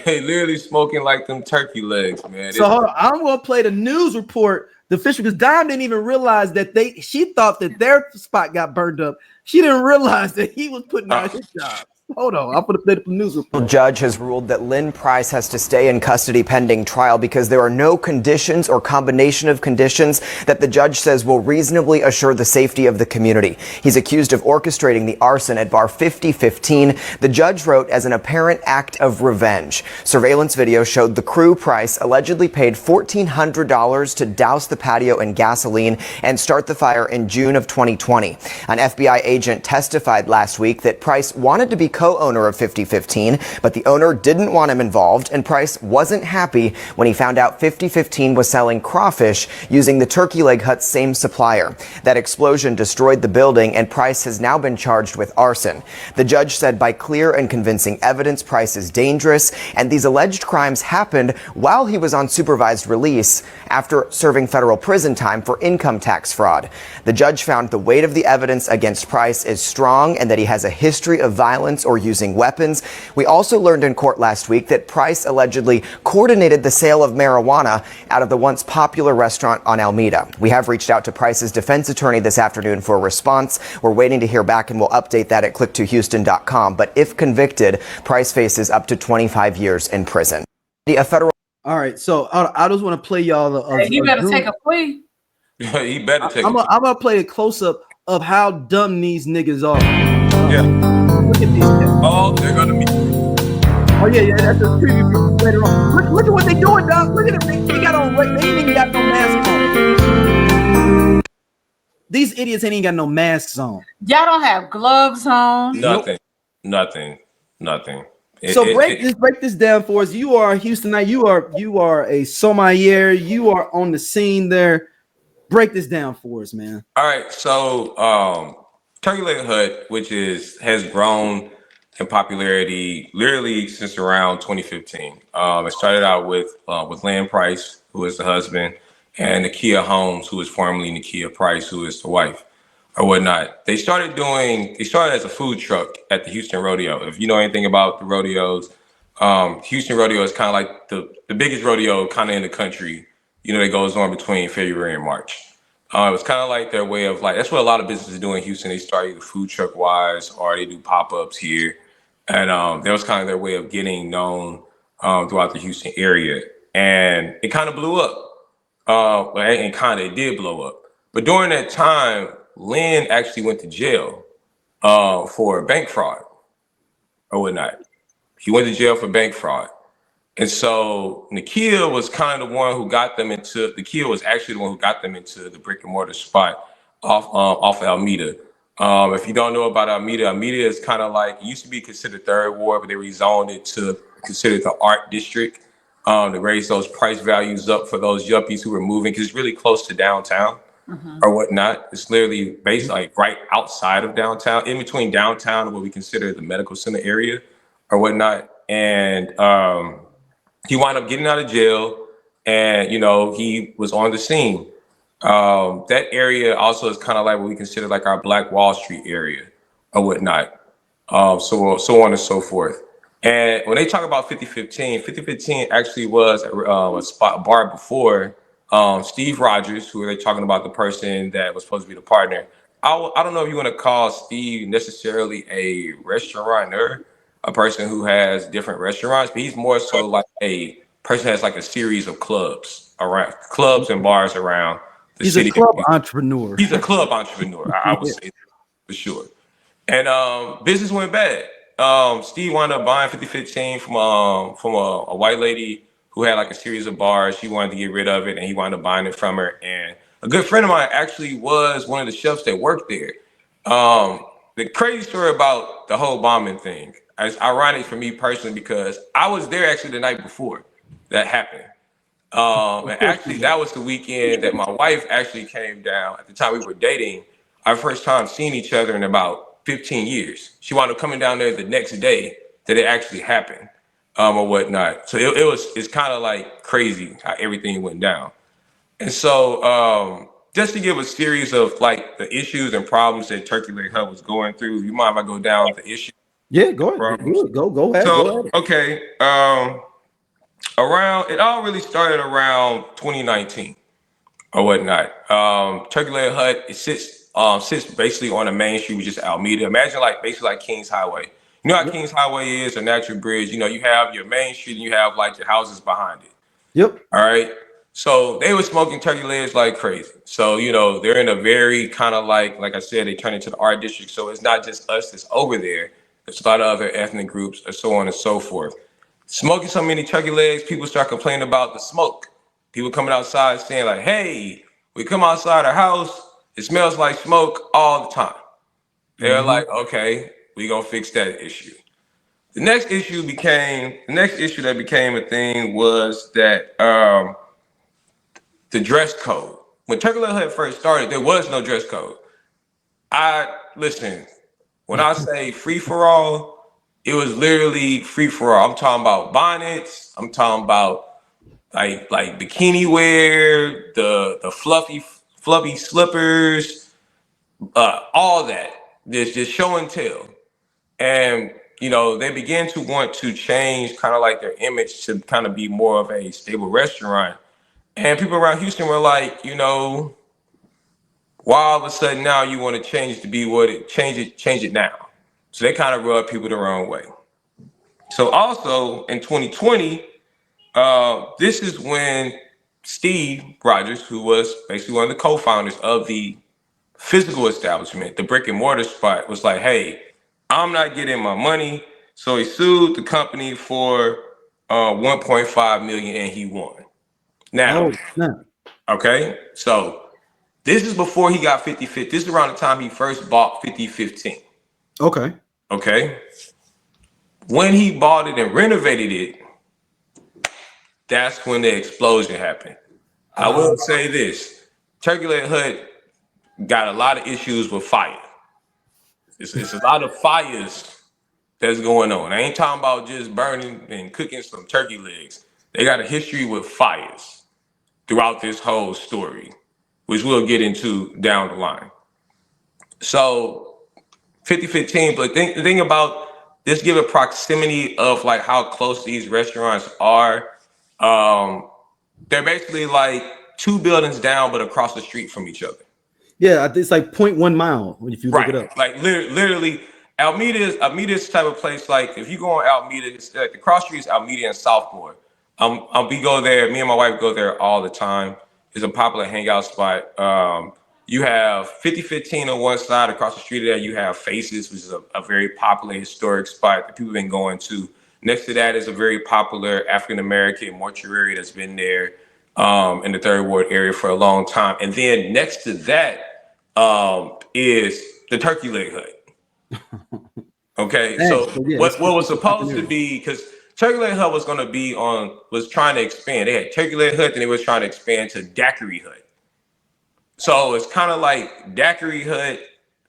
They literally smoking like them turkey legs, man. So hold on, I'm gonna play the news report. The official, because Dom didn't even realize that she thought that their spot got burned up. She didn't realize that he was putting out his job. Hold on, I'm going to play the news report. The judge has ruled that Lynn Price has to stay in custody pending trial because there are no conditions or combination of conditions that the judge says will reasonably assure the safety of the community. He's accused of orchestrating the arson at bar 5015. The judge wrote as an apparent act of revenge. Surveillance video showed the crew Price allegedly paid $1,400 to douse the patio in gasoline and start the fire in June of 2020. An FBI agent testified last week that Price wanted to be co-owner of 5015, but the owner didn't want him involved, and Price wasn't happy when he found out 5015 was selling crawfish using the turkey leg hut's same supplier. That explosion destroyed the building, and Price has now been charged with arson. The judge said by clear and convincing evidence, Price is dangerous, and these alleged crimes happened while he was on supervised release after serving federal prison time for income tax fraud. The judge found the weight of the evidence against Price is strong and that he has a history of violence or using weapons. We also learned in court last week that Price allegedly coordinated the sale of marijuana out of the once popular restaurant on Alameda. We have reached out to Price's defense attorney this afternoon for a response. We're waiting to hear back, and we'll update that at click2houston.com. But if convicted, Price faces up to 25 years in prison. All right, so I just want to play y'all. Hey, you better take a plea. He better take. I'm gonna play a close up of how dumb these niggas are. Yeah. Look at these guys. Oh, they're gonna be. Oh yeah, that's a preview for later on. Look at what they doing, dog. Look at them. They got on. They ain't even got no masks on. These idiots ain't even got no masks on. Y'all don't have gloves on. Nothing. So break this down for us. You are Houstonite. You are a sommelier. You are on the scene there. Break this down for us, man. All right, so Turkey Leg Hut, which has grown in popularity literally since around 2015. It started out with Lynn Price, who is the husband, and Nakia Holmes, who is formerly Nakia Price, who is the wife, or whatnot. They started as a food truck at the Houston Rodeo. If you know anything about the rodeos, Houston Rodeo is kind of like the biggest rodeo kind of in the country, that goes on between February and March. It was kind of like their way of that's what a lot of businesses do in Houston. They start either food truck wise or they do pop-ups here. And that was kind of their way of getting known throughout the Houston area. And it kind of blew up. It did blow up. But during that time, Lynn actually went to jail for bank fraud or whatnot. He went to jail for bank fraud. And so Nakia was kind of the one who got them into, Nakia was actually the one who got them into the brick and mortar spot off Alameda. If you don't know about Alameda, Alameda is kind of like, it used to be considered third ward, but they rezoned it to consider the art district to raise those price values up for those yuppies who were moving, because it's really close to downtown or whatnot. It's literally based like right outside of downtown, in between downtown and what we consider the medical center area or whatnot. And he wound up getting out of jail, and he was on the scene. That area also is kind of like what we consider like our Black Wall Street area or whatnot. So on and so forth. And when they talk about 5015 actually was a bar before Steve Rogers, who are they talking about, the person that was supposed to be the partner. I don't know if you want to call Steve necessarily a restaurateur, a person who has different restaurants, but he's more so like a person that has like a series of clubs and bars around the city. He's a club entrepreneur. He's a club entrepreneur, I would say for sure. And business went bad. Steve wound up buying 5015 from a white lady who had like a series of bars. She wanted to get rid of it, and he wound up buying it from her. And a good friend of mine actually was one of the chefs that worked there. The crazy story about the whole bombing thing is ironic for me personally, because I was there actually the night before that happened. And actually that was the weekend that my wife actually came down. At the time we were dating, our first time seeing each other in about 15 years. She wound up coming down there the next day that it actually happened, or whatnot. So it's kind of like crazy how everything went down. And so just to give a series of like the issues and problems that Turkey Leg Hut was going through, you mind if I go down the issue? Yeah, go ahead. Go ahead. So, go ahead. Okay. It all really started around 2019 or whatnot. Turkey Leg Hut, it sits basically on the main street, which is Alameda. Imagine basically like Kings Highway. You know how Kings Highway is, a natural bridge. You have your main street and you have like the houses behind it. Yep. All right. So they were smoking turkey legs like crazy. So, they're in a very kind of like I said, they turn into the art district. So it's not just us that's over there. There's a lot of other ethnic groups and so on and so forth. Smoking so many turkey legs, people start complaining about the smoke. People coming outside saying like, hey, we come outside our house, it smells like smoke all the time. They're like, okay, we gonna fix that issue. The next issue that became a thing was that the dress code. When Turkey Leg Hut first started, there was no dress code. Listen, when I say free for all, it was literally free for all. I'm talking about bonnets. I'm talking about like bikini wear, the fluffy slippers, all that. There's just show and tell. And they began to want to change kind of like their image to kind of be more of a stable restaurant. And people around Houston were like, why all of a sudden now you want to change it to be change it now. So they kind of rubbed people the wrong way. So also in 2020, this is when Steve Rogers, who was basically one of the co-founders of the physical establishment, the brick and mortar spot, was like, hey, I'm not getting my money. So he sued the company for $1.5 million, and he won. Now, okay, so this is before he got 50/50. This is around the time he first bought 5015. Okay. When he bought it and renovated it, that's when the explosion happened. I will say this: Turkey Leg Hut got a lot of issues with fire. It's a lot of fires that's going on. I ain't talking about just burning and cooking some turkey legs. They got a history with fires throughout this whole story, which we'll get into down the line. So 5015, but the thing about this, give a proximity of like how close these restaurants are. They're basically like two buildings down, but across the street from each other. Yeah, it's like 0.1 mile if you look it up. Like literally, Almeda's type of place. Like if you go on Alameda, it's like the cross street is Alameda and Southport. We go there. Me and my wife go there all the time. It's a popular hangout spot. You have 5015 on one side. Across the street there, you have Faces, which is a very popular historic spot that people have been going to Next to that is a very popular African-American mortuary that's been there in the Third Ward area for a long time. And then next to that is the Turkey Leg Hut. Okay, so what was supposed to be, because Turkey Leg Hut was trying to expand. They had Turkey Leg Hut, and they was trying to expand to Daiquiri Hut. So it's kind of like Daiquiri Hut.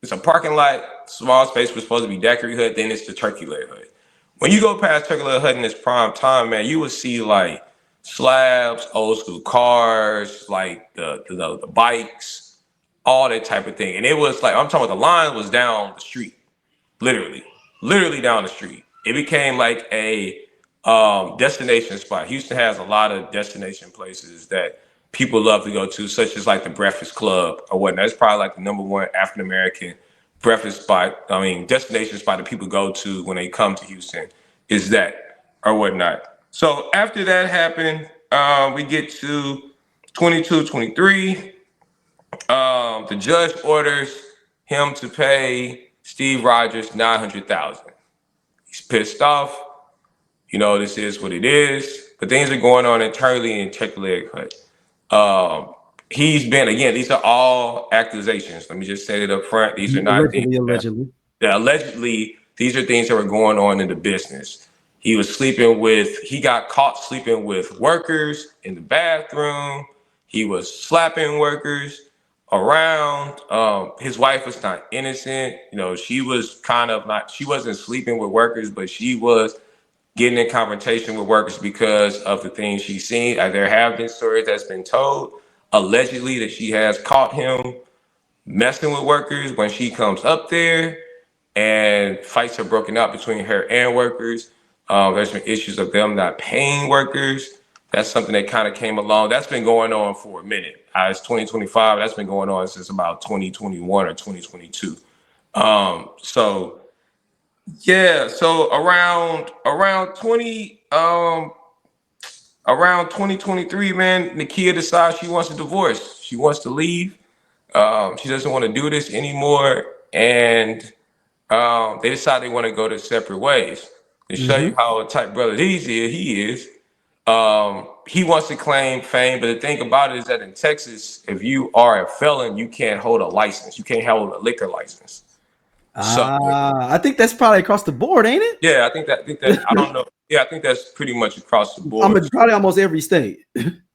It's a parking lot, small space was supposed to be Daiquiri Hut. Then it's the Turkey Leg Hut. When you go past Turkey Leg Hut in its prime time, man, you would see like slabs, old school cars, like the bikes, all that type of thing. And it was like, I'm talking about the line was down the street, literally down the street. It became like a destination spot. Houston has a lot of destination places that people love to go to, such as like the Breakfast Club or whatnot. It's probably like the #1 African-American breakfast spot, destination spot that people go to when they come to Houston is that or whatnot. So after that happened, we get to 22-23. The judge orders him to pay Steve Rogers $900,000. He's pissed off. You know, this is what it is. But things are going on internally in Turkey Leg Hut. He's been, again, these are all accusations. Let me just say it up front. These are not things allegedly, these are things that were going on in the business. He got caught sleeping with workers in the bathroom. He was slapping workers around. His wife was not innocent. You know, she wasn't sleeping with workers, but she was getting in confrontation with workers because of the things she's seen. There have been stories that's been told, allegedly, that she has caught him messing with workers when she comes up there, and fights have broken out between her and workers. There's been issues of them not paying workers. That's something that kind of came along. That's been going on for a minute. It's 2025. That's been going on since about 2021 or 2022. So around 2023, man, Nakia decides she wants a divorce. She wants to leave. She doesn't want to do this anymore, and they decide they want to go their separate ways. To show you how a type brother he is. He wants to claim fame, but the thing about it is that in Texas, if you are a felon, you can't hold a license. You can't hold a liquor license. I think that's probably across the board, ain't it? Yeah, I think that I don't know. Yeah, I think that's pretty much across the board. Probably almost every state.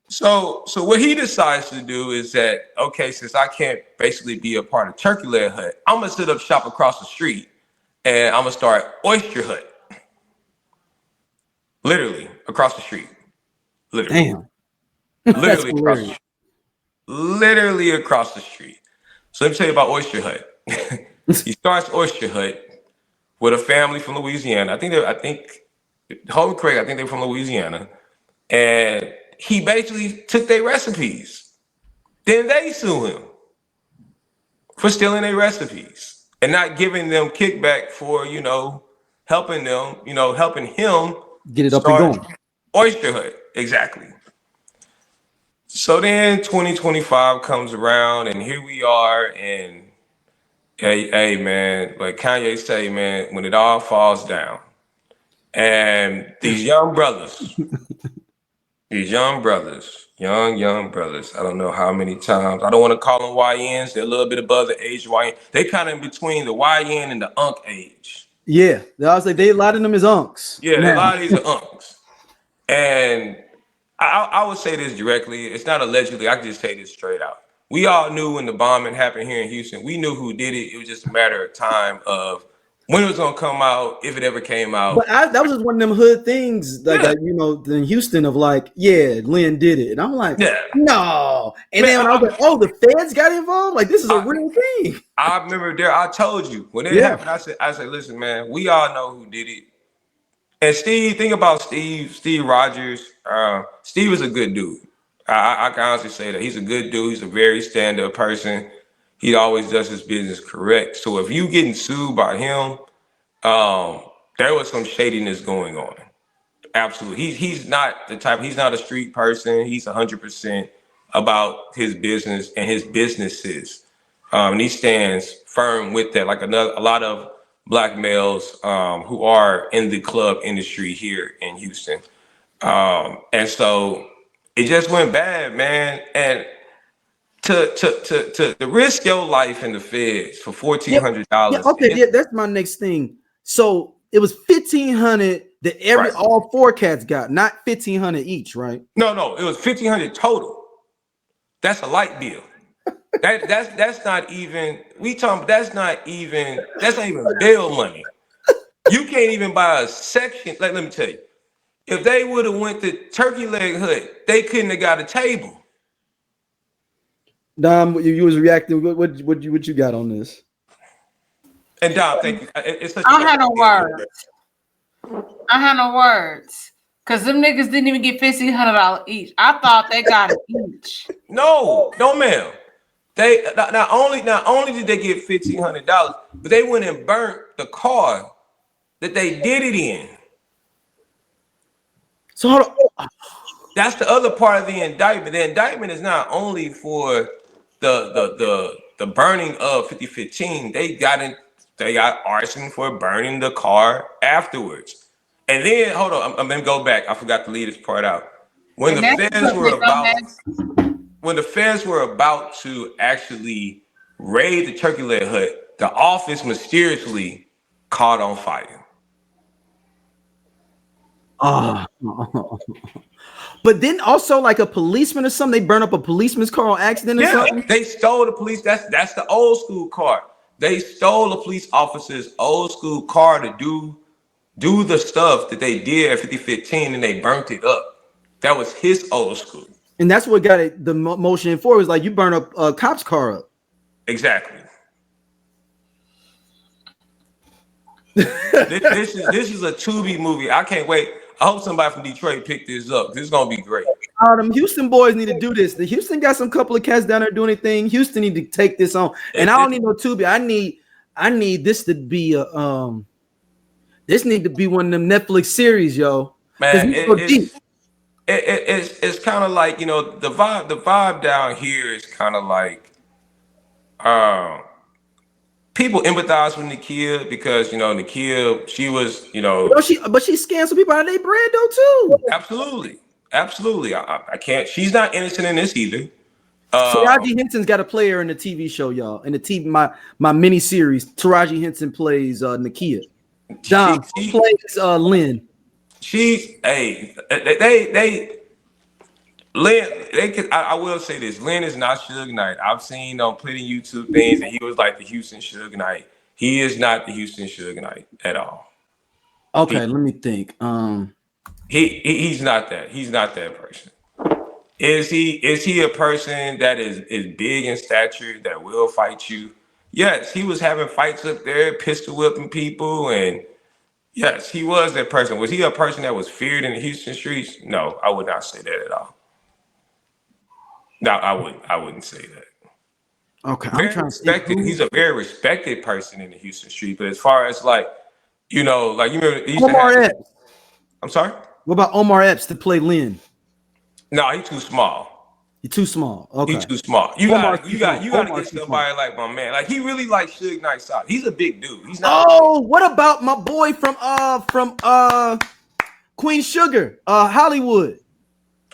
So what he decides to do is that, okay, since I can't basically be a part of Turkey Leg Hut, I'm gonna sit up shop across the street and I'm gonna start Oyster Hut. Literally across the street. Literally. Damn. Literally across the street. So let me tell you about Oyster Hut. He starts Oyster Hut with a family from Louisiana. I think hold me correct, I think they're from Louisiana. And he basically took their recipes. Then they sue him for stealing their recipes and not giving them kickback for, helping him get it up and going. Oyster Hut, exactly. So then 2025 comes around, and here we are, and hey man, like Kanye say, man, when it all falls down, and these young brothers, young brothers, I don't know how many times, I don't want to call them YNs, they're a little bit above the age of YN. They kind of in between the YN and the Unk age. Yeah, I was like, a lot of them is unks. Yeah, a lot of these are unks. And I would say this directly. It's not allegedly. I can just say this straight out. We all knew when the bombing happened here in Houston. We knew who did it. It was just a matter of time of when it was going to come out, if it ever came out. But that was just one of them hood things, in Houston of like, yeah, Lynn did it. And I'm like, no. And then I was like, oh, the feds got involved? Like, this is a real thing. I remember I told you, when it happened, I said, listen, man, we all know who did it. And think about Steve Rogers. Steve is a good dude. I can honestly say that. He's a good dude. He's a very stand-up person. He always does his business correct. So if you getting sued by him, there was some shadiness going on. Absolutely. He's not the type, he's not a street person. He's 100% about his business and his businesses. And he stands firm with that. Like a lot of black males who are in the club industry here in Houston. And so it just went bad, man. And to risk your life in the feds for $1,400. Yeah, okay, yeah, that's my next thing. So it was 1,500 that all four cats got, not 1,500 each, right? No, it was 1,500 total. That's a light bill. That's not even that's not even bail money. You can't even buy a section. Like, let me tell you, if they would have went to Turkey Leg Hut, they couldn't have got a table. Dom, you was reacting. What you got on this? And Dom, thank you. I had no words. Cause them niggas didn't even get $1,500 each. I thought they got it each. No, ma'am. They not only did they get $1,500, but they went and burnt the car that they did it in. So that's the other part of the indictment. The indictment is not only for the burning of 5015. They got arson for burning the car afterwards. And then hold on, I'm gonna go back. I forgot to leave this part out. When the feds were about to actually raid the Turkey Leg Hut, the office mysteriously caught on fire. But then also like a policeman or something, they burn up a policeman's car on accident or something? They stole the police. That's the old school car. They stole a police officer's old school car to do the stuff that they did at 5015, and they burnt it up. That was his old school. And that's what got it. The motion for was like you burn up a cop's car up. Exactly. This is a Tubi movie. I can't wait. I hope somebody from Detroit picked this up. This is gonna be great. Them Houston boys need to do this. The Houston got some couple of cats down there doing anything. Houston need to take this on. And I don't need no Tubi. I need this to be a This need to be one of them Netflix series, yo. Man, it's kind of like, you know, the vibe down here is kind of like people empathize with Nakia because, you know, Nakia, she was, you know, but she scammed some people out of their bread though too. Absolutely. I can't. She's not innocent in this either. Taraji Henson's got a player in the TV show, y'all. In the TV, my mini series, Taraji Henson plays Nakia. Dom plays Lynn. I will say this: Lynn is not Suge Knight. I've seen on plenty YouTube things that he was like the Houston Suge Knight. He is not the Houston Suge Knight at all. Okay, let me think. He's not that. He's not that person. Is he a person that is big in stature that will fight you? Yes, he was having fights up there, pistol whipping people, and yes, he was that person. Was he a person that was feared in the Houston streets? No, I would not say that at all. No, I wouldn't say that. Okay, he's a very respected person in the Houston street. But as far as like, you know, like you remember Omar Epps. I'm sorry? What about Omar Epps to play Lynn? No, he's too small. He's too small. Okay. He's too small. You gotta get somebody like my man. Like he really likes Suge Knight side. He's a big dude. He's not. Oh, what about my boy from Queen Sugar, Hollywood?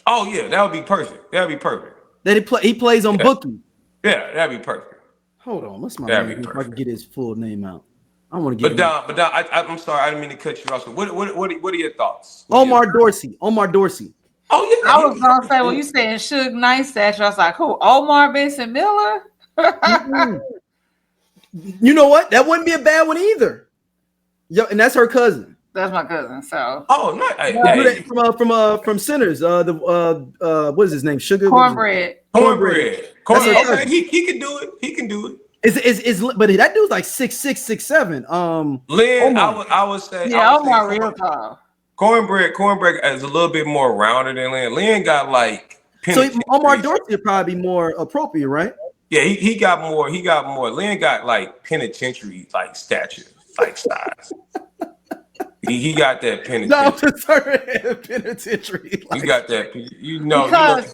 Oh yeah, that would be perfect. That'd be perfect. That he plays on Bookie. Yeah, that'd be perfect. Hold on, what's my name? If I can get his full name out. I want to get. But Don, I'm sorry, I didn't mean to cut you off. So what are your thoughts? Omar Dorsey. Oh yeah, I was gonna say when you said Suge Knight statue, I was like, who? Omar Benson Miller? You know what? That wouldn't be a bad one either. Yo, and that's her cousin. That's my cousin. So from Sinners. What is his name? Sugar Cornbread. Okay, he can do it. He can do it. But that dude's like 6'6", 6'7". Lynn, I would say. Yeah, Omar real tall. Cornbread is a little bit more rounded than Lynn. Lynn got like. So Omar Dorsey would probably be more appropriate, right? Yeah, he got more. Lynn got like penitentiary like stature, like size. he got that penitentiary. No, penitentiary. You got that. You know. Because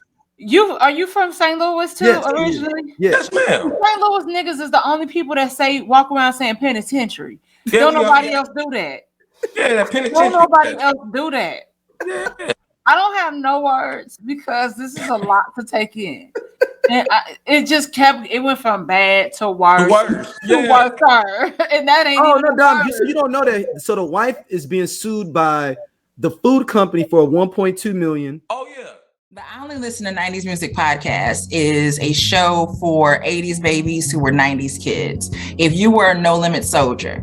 Are you from St. Louis too, Yes, originally? Yes, ma'am. St. Louis niggas is the only people that walk around saying penitentiary. Yeah, Don't nobody else do that. Yeah, that penitentiary. Don't nobody else do that. Yeah. I don't have no words because this is a lot to take in. And it went from bad to worse. To worse. And that ain't even no, Dom, you don't know that. So the wife is being sued by the food company for $1.2 million. Oh yeah. The I Only Listen to 90s Music podcast is a show for 80s babies who were 90s kids. If you were a No Limit soldier,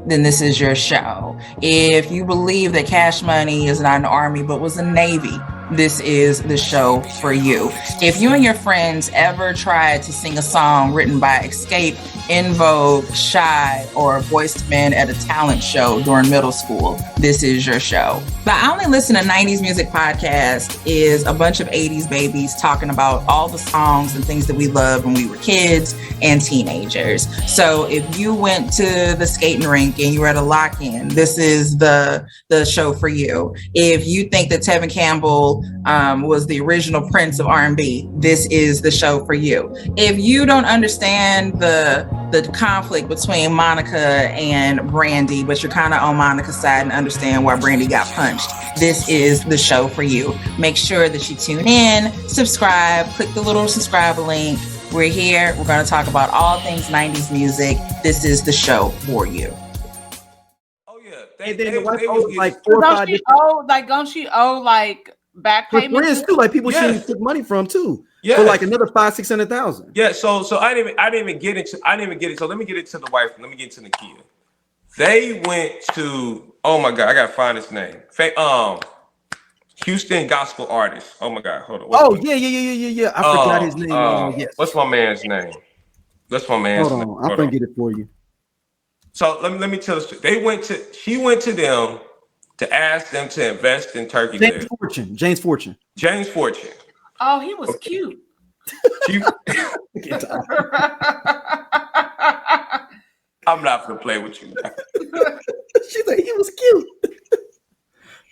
then this is your show. If you believe that Cash Money is not an army but was a Navy, this is the show for you. If you and your friends ever tried to sing a song written by Escape, In Vogue, Shy, or Voiced Men at a talent show during middle school, this is your show. The I Only Listen to 90s Music podcast is a bunch of 80s babies talking about all the songs and things that we loved when we were kids and teenagers. So if you went to the skating rink and you were at a lock-in, this is the show for you. If you think that Tevin Campbell was the original Prince of R&B, this is the show for you. If you don't understand the conflict between Monica and Brandy, but you're kind of on Monica's side and understand why Brandy got punched, this is the show for you. Make sure that you tune in, subscribe, click the little subscribe link. We're here. We're going to talk about all things 90s music. This is the show for you. Oh yeah. The wife owes like 4 or 5 don't she owe like back payments? Friends too, like people she took money from too. Yeah. For like another $500,000-$600,000. Yeah, so I didn't even get it. So let me get into the wife. Let me get into Nakia. They went to, oh my God, I gotta find his name. Houston gospel artist. Oh my God, hold on. Yeah. I forgot his name. Yes. What's my man's name? Hold on, I'll bring it for you. So let me tell you. She went to them to ask them to invest in Turkey. James Fortune. Oh, he was cute. I'm not gonna play with you. She's like, he was cute.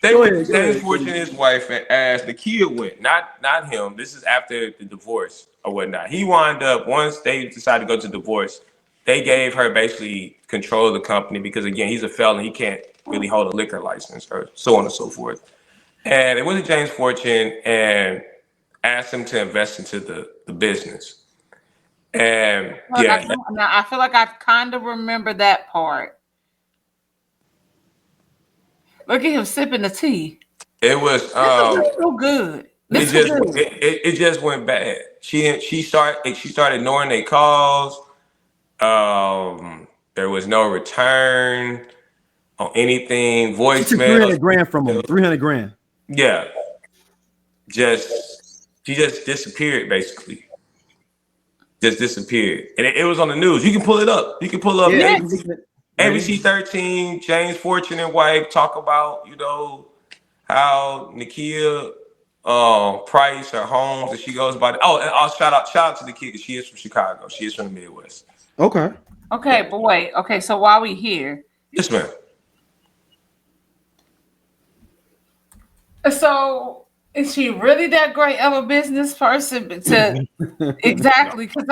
They went to James Fortune and his wife and asked. The kid went, not him. This is after the divorce or whatnot. He wound up, once they decided to go to divorce, they gave her basically control of the company because, again, he's a felon. He can't really hold a liquor license or so on and so forth. And it went to James Fortune and asked him to invest into the business. And I feel like I kind of remember that part. Look at him sipping the tea. It was so good. It just went bad. She started ignoring their calls. There was no return on anything. Voicemail. $300,000 from him. $300,000. Yeah. She just disappeared, basically. Just disappeared. And it was on the news. You can pull it up. Yeah. ABC 13, James Fortune and wife talk about, how Nakia Price, her homes, and she goes by. And I'll shout out to the kid. She is from Chicago. She is from the Midwest. Okay, but wait. Okay, so while we here. Yes, ma'am. So is she really that great of a business person? Exactly, because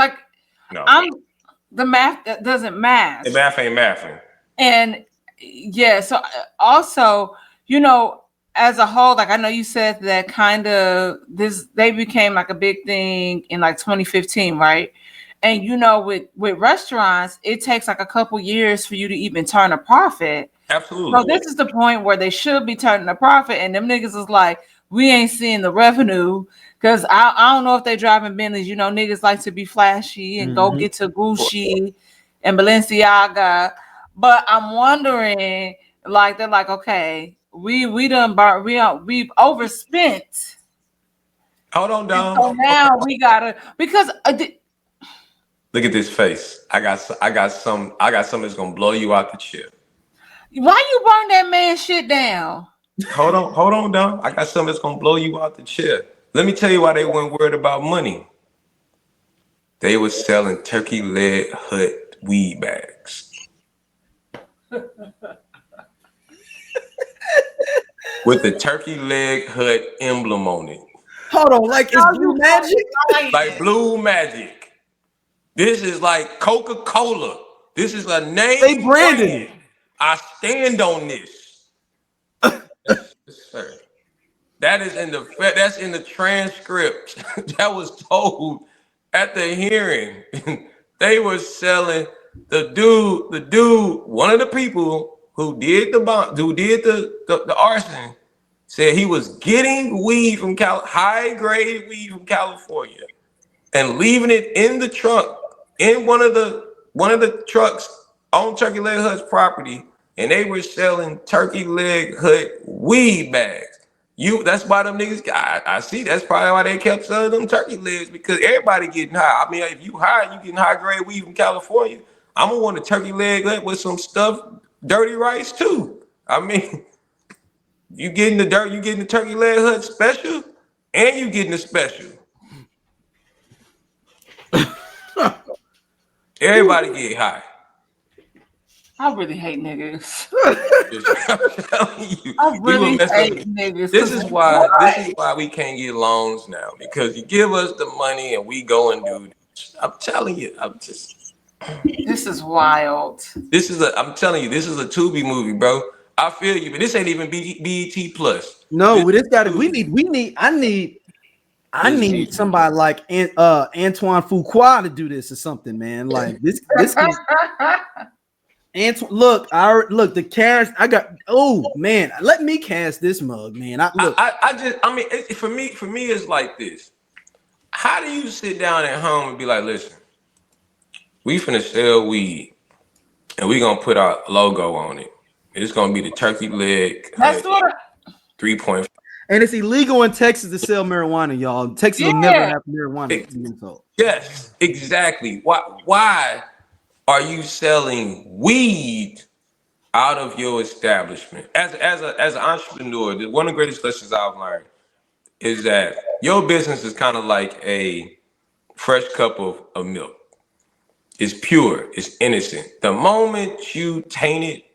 the math doesn't match. The math ain't mathing. And yeah, so also, as a whole, like I know you said that kind of they became like a big thing in like 2015, right? And with restaurants, it takes like a couple years for you to even turn a profit. Absolutely. So this is the point where they should be turning a profit, and them niggas is like, we ain't seeing the revenue because I don't know if they driving Bentleys. Niggas like to be flashy and go get to Gucci and Balenciaga. But I'm wondering, like, they're like, okay, we've overspent. Hold on, Dom. So now we gotta, because look at this face. I got something that's gonna blow you out the chair. Why you burn that man shit down? Hold on, Dom. I got something that's gonna blow you out the chair. Let me tell you why they weren't worried about money. They were selling turkey leg hut weed bags. With the turkey leg hut emblem on it. Hold on, like it's blue magic? Like blue magic. This is like Coca-Cola. This is a name. They branded it. I stand on this. Yes, sir. That's in the transcript. That was told at the hearing. They were selling the dude, one of the people who did the arson said he was getting weed from high grade weed from California and leaving it in the trunk in one of the trucks on Turkey Leg Hut's property, and they were selling Turkey Leg Hut weed bags. That's why them niggas. I see. That's probably why they kept selling them turkey legs, because everybody getting high. I mean, if you high, you getting high grade weed from California. I'm gonna want a turkey leg with some stuffed dirty rice too. I mean, you getting the Turkey Leg Hut special, and you getting the special. Everybody get high. I really hate niggas. I'm telling you, I really hate niggas. This is why we can't get loans now, because you give us the money and we go and do this. I'm telling you, this is wild. I'm telling you, this is a Tubi movie, bro. I feel you, but this ain't even BET Plus. No, this got to. I need somebody like Antoine Fuqua to do this or something, man. Like this. Look, the cast. I got. Oh man, let me cast this mug, man. For me, it's like this. How do you sit down at home and be like, listen, we finna sell weed, and we gonna put our logo on it. It's gonna be the Turkey Leg. That's what. 3.5. And it's illegal in Texas to sell marijuana, y'all. Texas will never have marijuana. Yes, exactly. Why are you selling weed out of your establishment? As an entrepreneur, one of the greatest lessons I've learned is that your business is kind of like a fresh cup of milk. It's pure, it's innocent. The moment you taint it,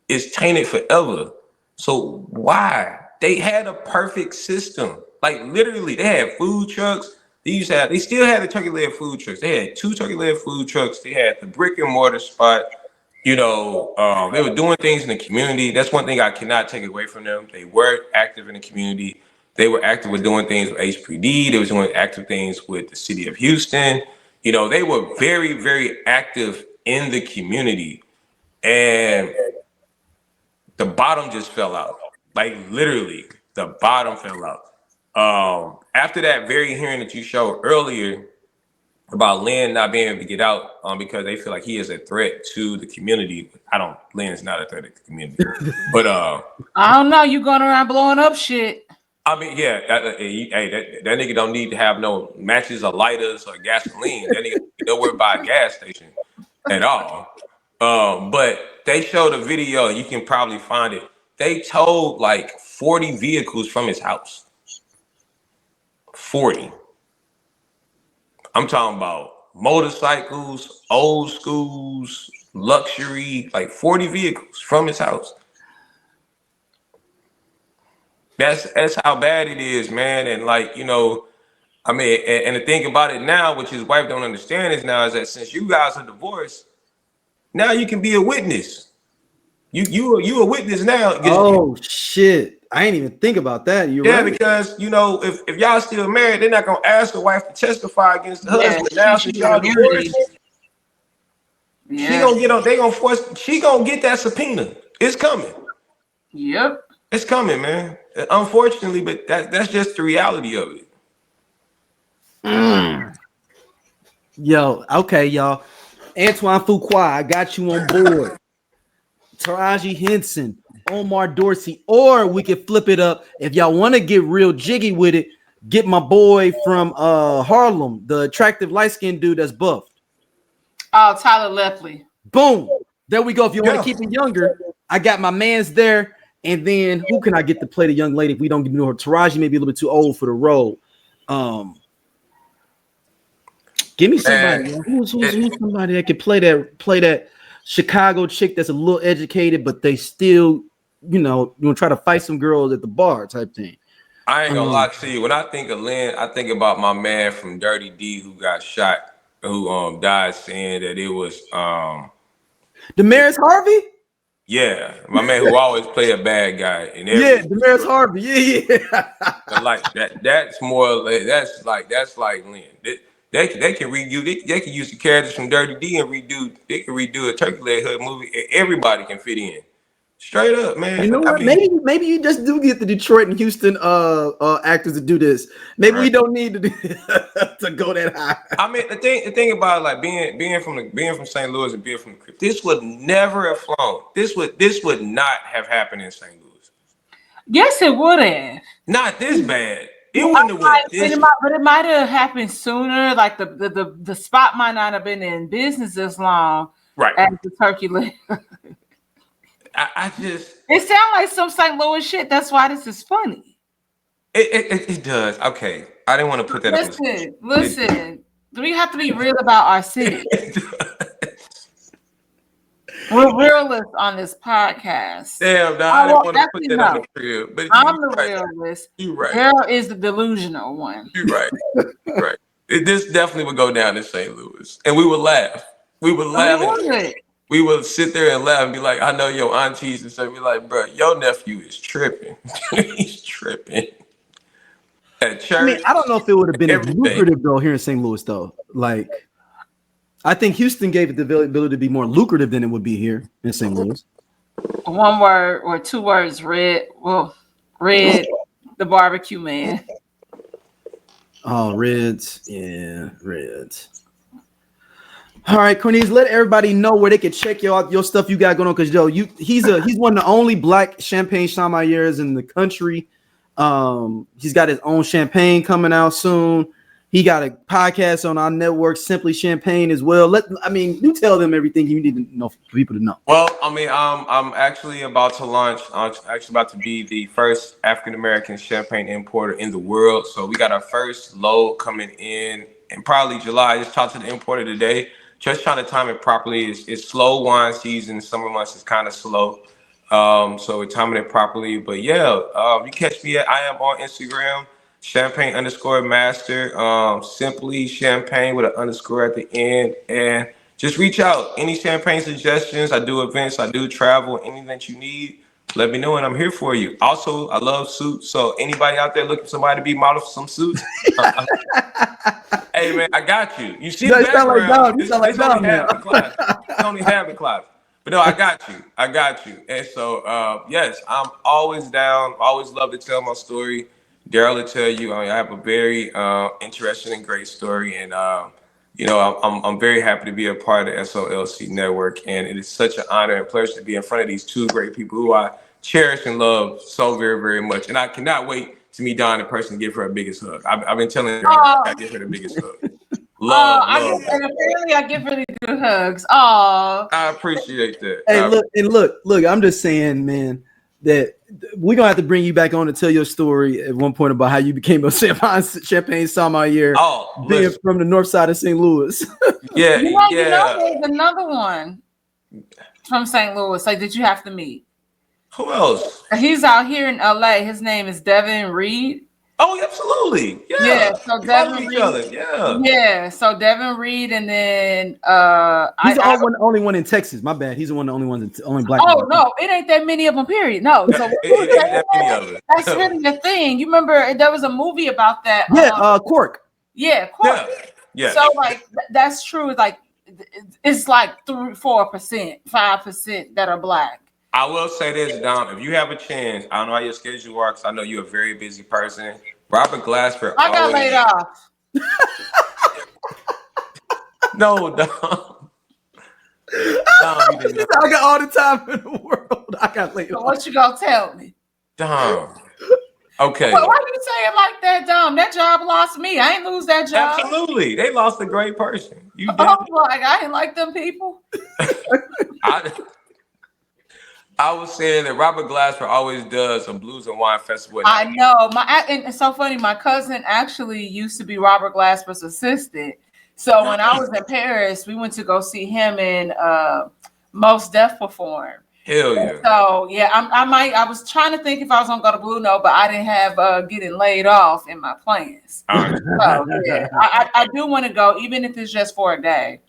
it's tainted forever. So why? They had a perfect system. Like literally, they had food trucks. They still had the turkey leg food trucks. They had 2 turkey leg food trucks. They had the brick and mortar spot. They were doing things in the community. That's one thing I cannot take away from them. They were active in the community. They were active with doing things with HPD. They were doing active things with the city of Houston. They were very, very active in the community. And the bottom just fell out. Like literally, the bottom fell out. After that very hearing that you showed earlier about Lynn not being able to get out because they feel like he is a threat to the community. Lynn's not a threat to the community. But I don't know. You going around blowing up shit. I mean, yeah, that nigga don't need to have no matches or lighters or gasoline. That nigga nowhere by a gas station at all. But they showed a video, you can probably find it. They towed like 40 vehicles from his house. 40. I'm talking about motorcycles, old schools, luxury, like 40 vehicles from his house. That's how bad it is, man. And and the thing about it now, which his wife don't understand is that since you guys are divorced, now you can be a witness. You a witness now. Oh shit! I ain't even think about that. You're right. Because if y'all still married, they're not gonna ask the wife to testify against the husband. Now since y'all divorced, she gonna get on. They gonna force. She gonna get that subpoena. It's coming. Yep. It's coming, man. Unfortunately, but that's just the reality of it. Yo, okay, y'all. Antoine Fuqua, I got you on board. Taraji Henson, Omar Dorsey, or we could flip it up. If y'all want to get real jiggy with it, get my boy from Harlem, the attractive light-skinned dude that's buffed. Oh, Tyler Lepley. Boom. There we go. If you want to keep it younger, I got my man's there. And then who can I get to play the young lady if we don't give her? Taraji may be a little bit too old for the role. Give me somebody. Who's somebody that can play that Chicago chick that's a little educated, but they still, try to fight some girls at the bar type thing. I ain't gonna lie to you. When I think of Lynn, I think about my man from Dirty D who got shot, who died, saying that it was Damaris Harvey. Yeah, my man who always play a bad guy in every. Yeah, Damaris Harvey. Yeah. Like that. That's more. That's like Lynn. They can redo. They can use the characters from Dirty D and redo. They can redo a Turkey Leg Hood movie. And everybody can fit in. Straight up, man. You know what? Maybe you just do get the Detroit and Houston actors to do this. Maybe we don't need to to go that high. I mean, the thing about like being from St. Louis and being from the Crip, this would never have flown. This would not have happened in St. Louis. Yes, it would have. Not this bad. It wouldn't have went this. But it might have happened sooner. Like the spot might not have been in business as long. Right. As the Turkey Leg. It sounds like some St. Louis shit. That's why this is funny. It does. Okay. I didn't want to put that Listen. We have to be real about our city. We're realists on this podcast. Damn, I didn't want to put that on the crib. But I'm the realist. You're right. Girl is the delusional one. You're right. Right. This definitely would go down in St. Louis. And we would laugh. We would laugh. We would sit there and laugh and be like, I know your aunties and stuff. Be like, bro, your nephew is tripping. He's tripping. At church. I mean, I don't know if it would have been as lucrative though here in St. Louis though. Like, I think Houston gave it the ability to be more lucrative than it would be here in St. Louis. One word or two words, Red. Well, Red, the barbecue man. Oh, Reds. Yeah, Reds. All right, Cornelius, let everybody know where they can check your stuff you got going on, because he's one of the only black champagne sommeliers in the country. He's got his own champagne coming out soon. He got a podcast on our network, Simply Champagne, as well. You tell them everything you need to know for people to know. Well, I mean, I'm actually about to launch. I'm actually about to be the first African American champagne importer in the world. So we got our first load coming in probably July. I just talked to the importer today. Just trying to time it properly. It's slow wine season. Summer months is kind of slow. So we're timing it properly. But yeah, you catch me I am on Instagram, champagne_master, simply champagne with an underscore at the end. And just reach out. Any champagne suggestions. I do events, I do travel, anything that you need, let me know and I'm here for you. Also, I love suits. So anybody out there looking for somebody to be model for some suits, hey man, I got you. You see the background. You sound like Dom now. It's only half the class. But no, I got you. And so, yes, I'm always down. Always love to tell my story. Daryl will tell you, I have a very interesting and great story. And, I'm very happy to be a part of the SOLC Network. And it is such an honor and pleasure to be in front of these two great people who I cherish and love so very, very much. And I cannot wait to meet Dawn in person and give her a biggest hug. I've been telling her I give her the biggest hug. Apparently I give really good hugs. Oh, I appreciate that. Hey, look. I'm just saying, man, that we're gonna have to bring you back on to tell your story at one point about how you became a champagne sommelier. Being from the north side of St. Louis. Yeah, there's another one from St. Louis. Like, did you have to meet? Who else? He's out here in LA. His name is Devin Reed. Oh, absolutely. Yeah. So Devin Reed. Yeah. So Devin Reed, and then he's the only one in Texas. My bad. He's the only black. Oh no, it ain't that many of them. Period. No. So that's really the thing. You remember there was a movie about that. Yeah. Cork. Yeah. Cork. Yeah. So like that's true. Like it's like 4%, 5% that are black. I will say this, Dom. If you have a chance, I don't know how your schedule works. I know you're a very busy person. Robert Glasper. I got laid off. No, Dom. I got all the time in the world. I got laid off. What you gonna tell me? Dom. Okay. Well, why you say it like that, Dom? That job lost me. I ain't lose that job. Absolutely. They lost a great person. I ain't like them people. I was saying that Robert Glasper always does a blues and wine festival. I know. And it's so funny. My cousin actually used to be Robert Glasper's assistant. So when I was in Paris, we went to go see him and Mos Def perform. Hell yeah. So yeah, I was trying to think if I was gonna go to Blue Note, but I didn't have getting laid off in my plans. So yeah, I do want to go, even if it's just for a day.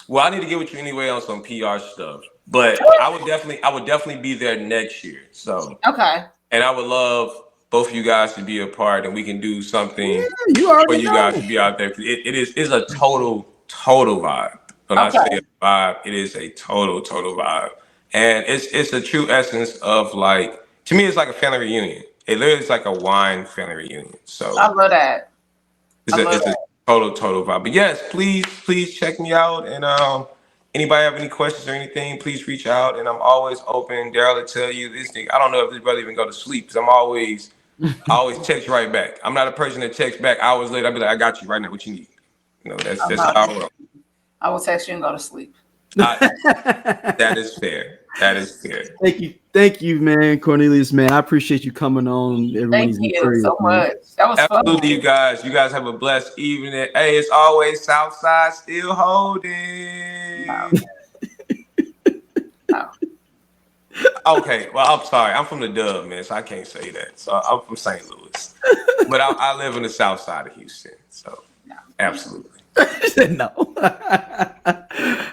Well, I need to get with you anyway on some PR stuff, but I would definitely be there next year. So okay, and I would love both of you guys to be a part, and we can do something for you guys to be out there. It's a total vibe. When I say a vibe, it is a total vibe, and it's the true essence of, like, to me, it's like a family reunion. It literally is like a wine family reunion. So I love that. it's a total vibe. But yes, please check me out. And anybody have any questions or anything, please reach out. And I'm always open. Daryl will tell you this thing. I don't know if this brother even go to sleep, because I always text right back. I'm not a person that texts back hours later. I'll be like, I got you right now. What you need? You know, that's how I roll. I will text you and go to sleep. That is fair. Thank you, man, Cornelius, man. I appreciate you coming on. Thank you so much. That was absolutely fun. You guys have a blessed evening. Hey, it's always Southside still holding. No. Okay, well, I'm sorry. I'm from the Dub, man, so I can't say that. So I'm from St. Louis, but I live on the South Side of Houston. So absolutely. No.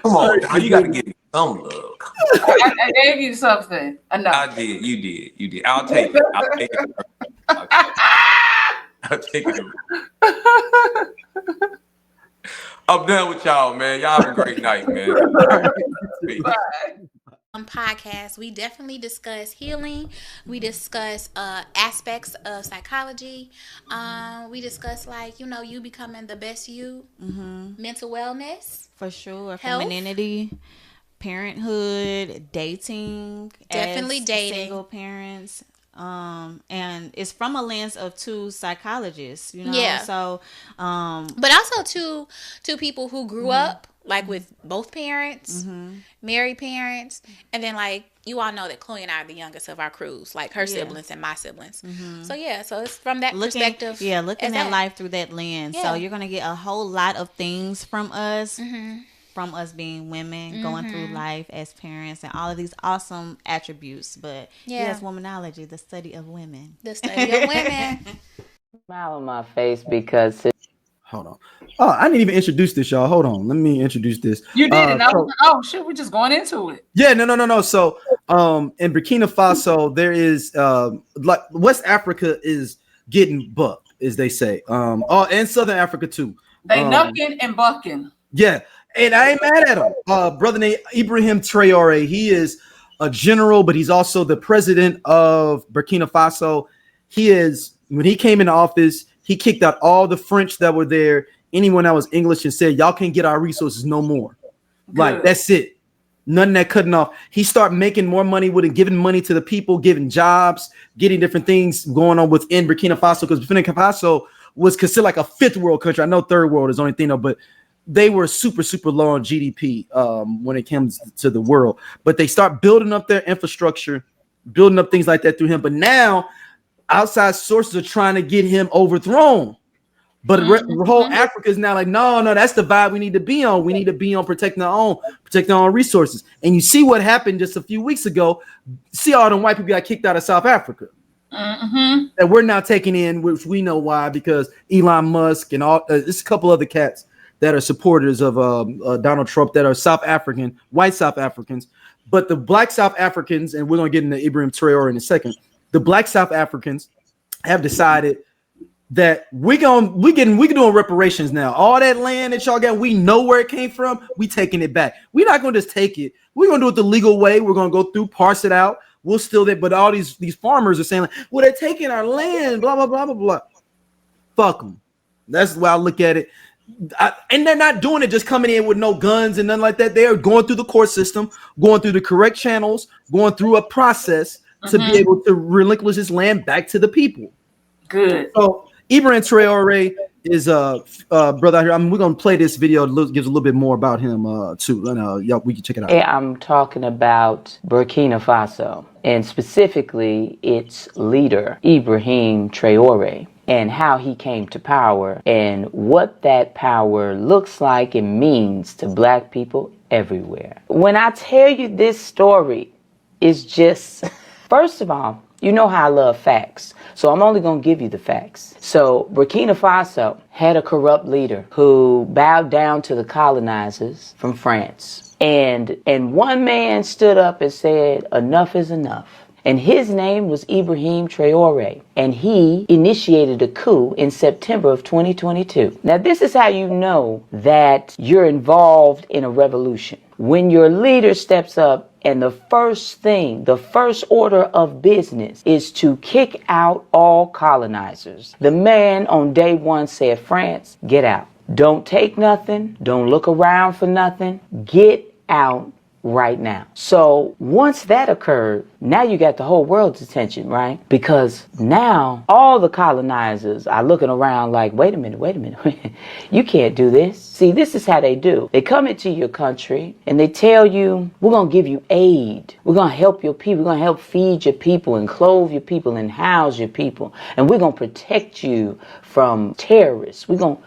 Come on, you got to give me some love. I gave you something. Enough. I did. You did. I'll take it. I'll take it. I'm done with y'all, man. Y'all have a great night, man. Bye. Podcast, we definitely discuss healing. We discuss aspects of psychology. We discuss, like, you becoming the best you, mental wellness, for sure, health, femininity, parenthood, dating, definitely dating, single parents. And it's from a lens of two psychologists, Yeah. So, but also two people who grew up like with both parents, married parents, and then, like, you all know that Chloe and I are the youngest of our crews, like her siblings and my siblings. So yeah, so it's from that perspective. Yeah, looking at life through that lens. Yeah. So you're gonna get a whole lot of things from us. From us being women, going through life as parents, and all of these awesome attributes. But yes, womanology, the study of women. The study of women. Smile on my face because hold on. Oh, I didn't even introduce this, y'all. Hold on. Let me introduce this. You did, and I was like, oh shit, we're just going into it. Yeah, no. So in Burkina Faso, there is like West Africa is getting bucked, as they say. And Southern Africa too. They knucking and bucking. Yeah. And I ain't mad at him. Brother named Ibrahim Traore. He is a general, but he's also the president of Burkina Faso. When he came into office, he kicked out all the French that were there, anyone that was English, and said, y'all can't get our resources no more. Good. Like, that's it. None of that cutting off. He started making more money with it, giving money to the people, giving jobs, getting different things going on within Burkina Faso, because Burkina Faso was considered like a fifth world country. I know third world is the only thing, though, but they were super low on GDP when it comes to the world. But they start building up their infrastructure, building up things like that through him. But now outside sources are trying to get him overthrown. But the whole Africa is now like, no, that's the vibe we need to be on. We need to be on protecting our own resources. And you see what happened just a few weeks ago. See all them white people got kicked out of South Africa. And we're now taking in, which we know why, because Elon Musk and all there's a couple other cats that are supporters of Donald Trump that are South African, white South Africans. But the black South Africans, and we're going to get into Ibrahim Traore in a second, the black South Africans have decided that we doing reparations now. All that land that y'all got, we know where it came from. We taking it back. We're not going to just take it. We're going to do it the legal way. We're going to go through, parse it out. We'll steal it. But all these farmers are saying, like, well, they're taking our land, blah, blah, blah, blah, blah. Fuck them. That's the way I look at it. And they're not doing it just coming in with no guns and nothing like that. They are going through the court system, going through the correct channels, going through a process to be able to relinquish this land back to the people. Good. So Ibrahim Traore is a brother out here. We're going to play this video. It gives a little bit more about him too. And we can check it out. Yeah, I'm talking about Burkina Faso, and specifically its leader, Ibrahim Traore, and how he came to power and what that power looks like and means to black people everywhere. When I tell you this story, is just, first of all, you know how I love facts. So I'm only going to give you the facts. So Burkina Faso had a corrupt leader who bowed down to the colonizers from France. And one man stood up and said, enough is enough. And his name was Ibrahim Traore. And he initiated a coup in September of 2022. Now, this is how you know that you're involved in a revolution. When your leader steps up and the first order of business is to kick out all colonizers. The man on day one said, France, get out. Don't take nothing. Don't look around for nothing. Get out right now. So once that occurred, now you got the whole world's attention, right? Because now all the colonizers are looking around like, wait a minute. You can't do this. See, this is how they do. They come into your country and they tell you, we're going to give you aid. We're going to help your people. We're going to help feed your people and clothe your people and house your people. And we're going to protect you from terrorists. We're going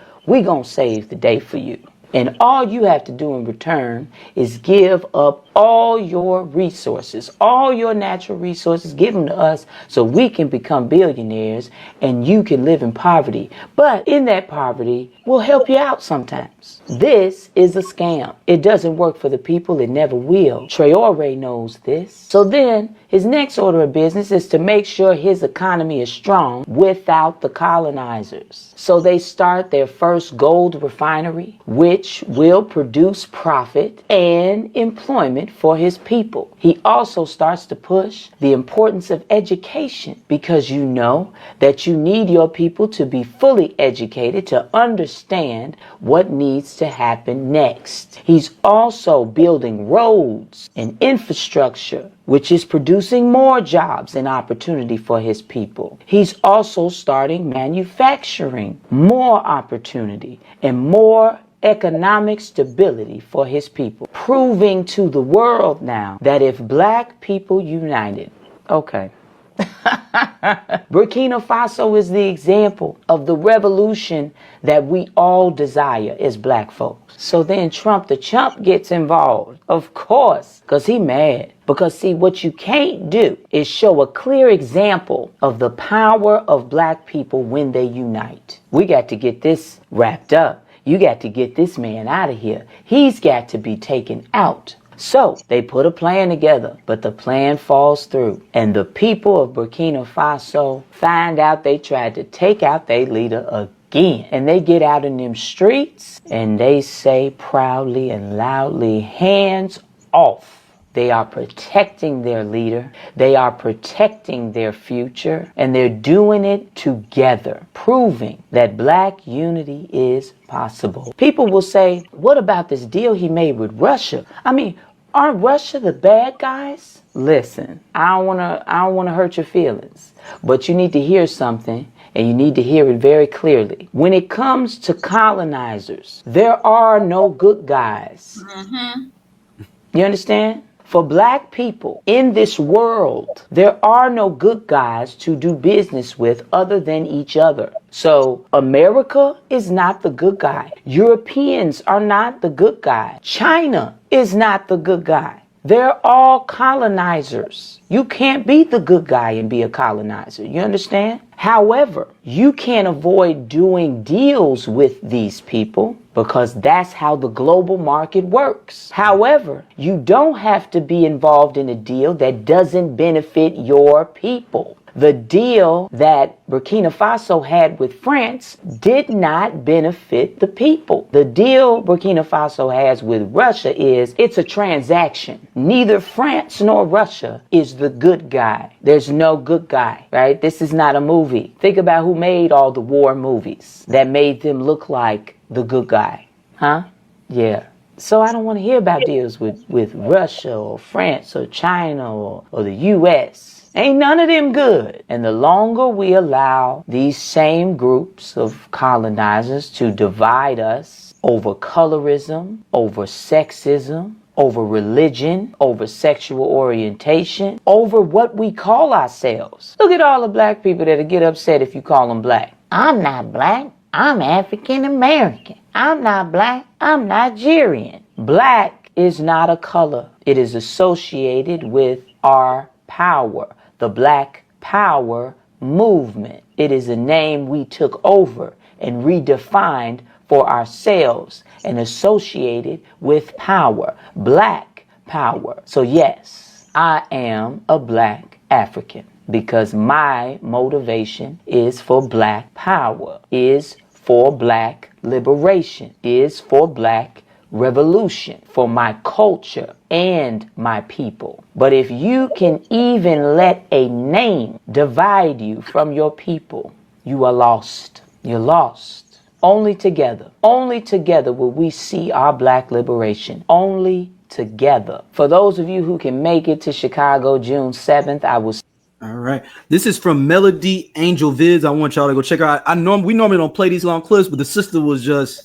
to save the day for you. And all you have to do in return is give up all your resources, all your natural resources, give them to us so we can become billionaires and you can live in poverty. But in that poverty, we'll help you out sometimes. This is a scam. It doesn't work for the people. It never will. Traore knows this. So then his next order of business is to make sure his economy is strong without the colonizers. So they start their first gold refinery, which will produce profit and employment for his people. He also starts to push the importance of education because you know that you need your people to be fully educated to understand what needs to happen next. He's also building roads and infrastructure, which is producing more jobs and opportunity for his people. He's also starting manufacturing, more opportunity and more economic stability for his people, proving to the world now that if black people united, okay. Burkina Faso is the example of the revolution that we all desire as black folks. So then Trump, the chump, gets involved, of course, because he mad. Because see, what you can't do is show a clear example of the power of black people when they unite. We got to get this wrapped up. You got to get this man out of here. He's got to be taken out. So they put a plan together, but the plan falls through. And the people of Burkina Faso find out they tried to take out their leader again. And they get out in them streets and they say proudly and loudly, hands off. They are protecting their leader. They are protecting their future. And they're doing it together, proving that black unity is possible. People will say, what about this deal he made with Russia? I mean, aren't Russia the bad guys? Listen, I don't want to hurt your feelings, but you need to hear something. And you need to hear it very clearly. When it comes to colonizers, there are no good guys. You understand? For black people in this world, there are no good guys to do business with other than each other. So America is not the good guy. Europeans are not the good guy. China is not the good guy. They're all colonizers. You can't be the good guy and be a colonizer. You understand? However, you can't avoid doing deals with these people because that's how the global market works. However, you don't have to be involved in a deal that doesn't benefit your people. The deal that Burkina Faso had with France did not benefit the people. The deal Burkina Faso has with Russia is it's a transaction. Neither France nor Russia is the good guy. There's no good guy, right? This is not a movie. Think about who made all the war movies that made them look like the good guy, huh? Yeah. So I don't want to hear about deals with Russia or France or China or the U.S. Ain't none of them good. And the longer we allow these same groups of colonizers to divide us over colorism, over sexism, over religion, over sexual orientation, over what we call ourselves. Look at all the black people that get upset if you call them black. I'm not black. I'm African American. I'm not black. I'm Nigerian. Black is not a color. It is associated with our power, the Black Power movement. It is a name we took over and redefined for ourselves and associated with power, Black power. So yes, I am a Black African because my motivation is for Black power, is for Black liberation, is for Black revolution, for my culture and my people. But if you can even let a name divide you from your people, you are lost. You're lost. Only together will we see our Black liberation. Only together. For those of you who can make it to Chicago June 7th, I will. All right. This is from Melody Angel Vids. I want y'all to go check her out. We normally don't play these long clips, but the sister was just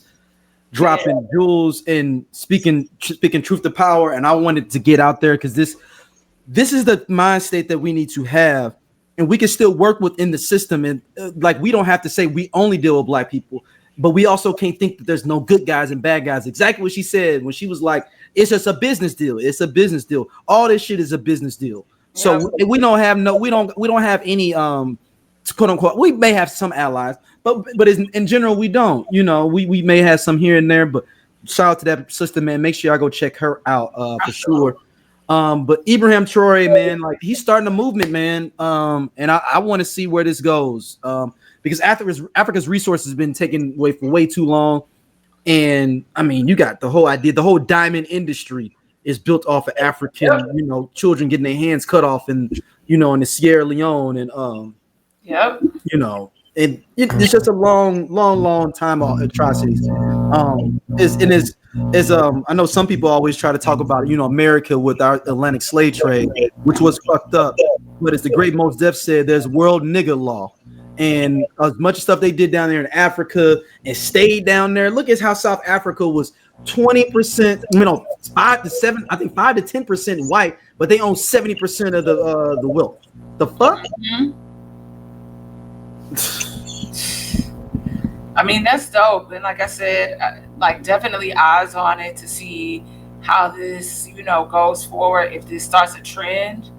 dropping jewels and speaking truth to power, and I wanted to get out there because this is the mind state that we need to have, and we can still work within the system. And like, we don't have to say we only deal with Black people, but we also can't think that there's no good guys and bad guys. Exactly what she said when she was like, it's just a business deal. It's a business deal. All this shit is a business deal. So we don't have any quote unquote, we may have some allies, but in general we don't. You know, we may have some here and there, but shout out to that sister, man. Make sure y'all go check her out for sure. But Ibrahim Traore, man, like, he's starting a movement, man. And I want to see where this goes. Because Africa's resources have been taken away for way too long. And I mean, you got the whole idea, the whole diamond industry is built off of African, children getting their hands cut off in the Sierra Leone and it's just a long time of atrocities. I know some people always try to talk about, America with our Atlantic slave trade, which was fucked up. But as the great Mos Def said, there's world nigger law. And as much stuff they did down there in Africa and stayed down there. Look at how South Africa was 20%, 5 to 7, I think 5 to 10% white, but they own 70% of the wealth. The fuck? I mean, that's dope. And like I said, definitely eyes on it to see how this, goes forward, if this starts a trend.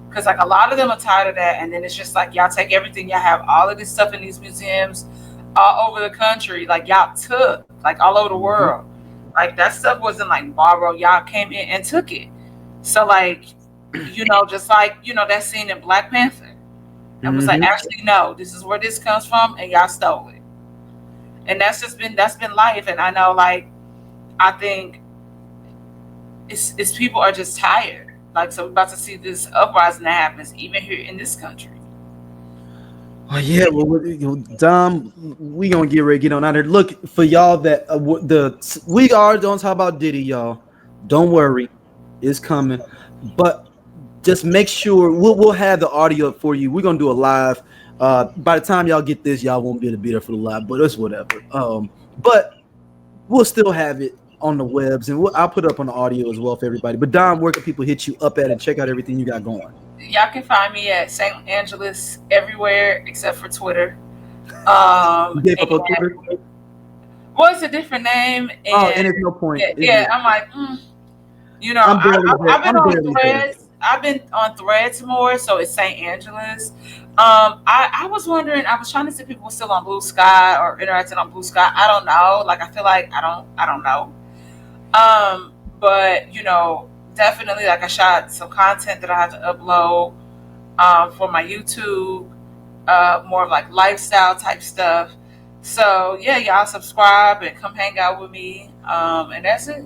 Because a lot of them are tired of that. And then it's just like, y'all take everything, y'all have all of this stuff in these museums all over the country. Like, y'all took, all over the world. Like, that stuff wasn't borrowed. Y'all came in and took it. So just that scene in Black Panther. And was like, actually, no, this is where this comes from, and y'all stole it. And that's been life. And I know, I think it's people are just tired. So we're about to see this uprising that happens even here in this country. Oh yeah, well, Dom, we gonna get ready to get on out here. Look, for y'all that we are don't talk about Diddy, y'all. Don't worry, it's coming. But just make sure we'll have the audio up for you. We're gonna do a live. By the time y'all get this, y'all won't be able to be there for the live, but it's whatever. But we'll still have it on the webs, and I'll put it up on the audio as well for everybody. But Dom, where can people hit you up at and check out everything you got going? Y'all can find me at St. Angeles everywhere except for Twitter. You gave up on Twitter? Well, it's a different name. And it's no point. I'm like, I've been on Threads. I've been on Threads more, so it's St. Angeles. I was wondering, I was trying to see if people were still on Blue Sky or interacting on Blue Sky. I don't know. I feel like I don't know. But definitely, I shot some content that I have to upload for my YouTube, more of lifestyle type stuff. So yeah, y'all subscribe and come hang out with me. And that's it.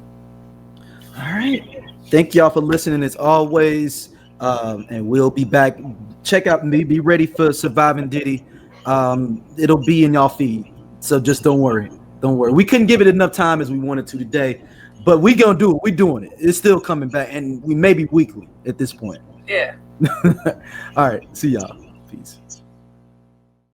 All right. Thank y'all for listening as always. And we'll be back. Check out me. Be ready for Surviving Diddy. It'll be in y'all feed. So just don't worry. Don't worry. We couldn't give it enough time as we wanted to today, but we gonna do it. We're doing it. It's still coming back, and we may be weekly at this point. Yeah. All right. See y'all. Peace.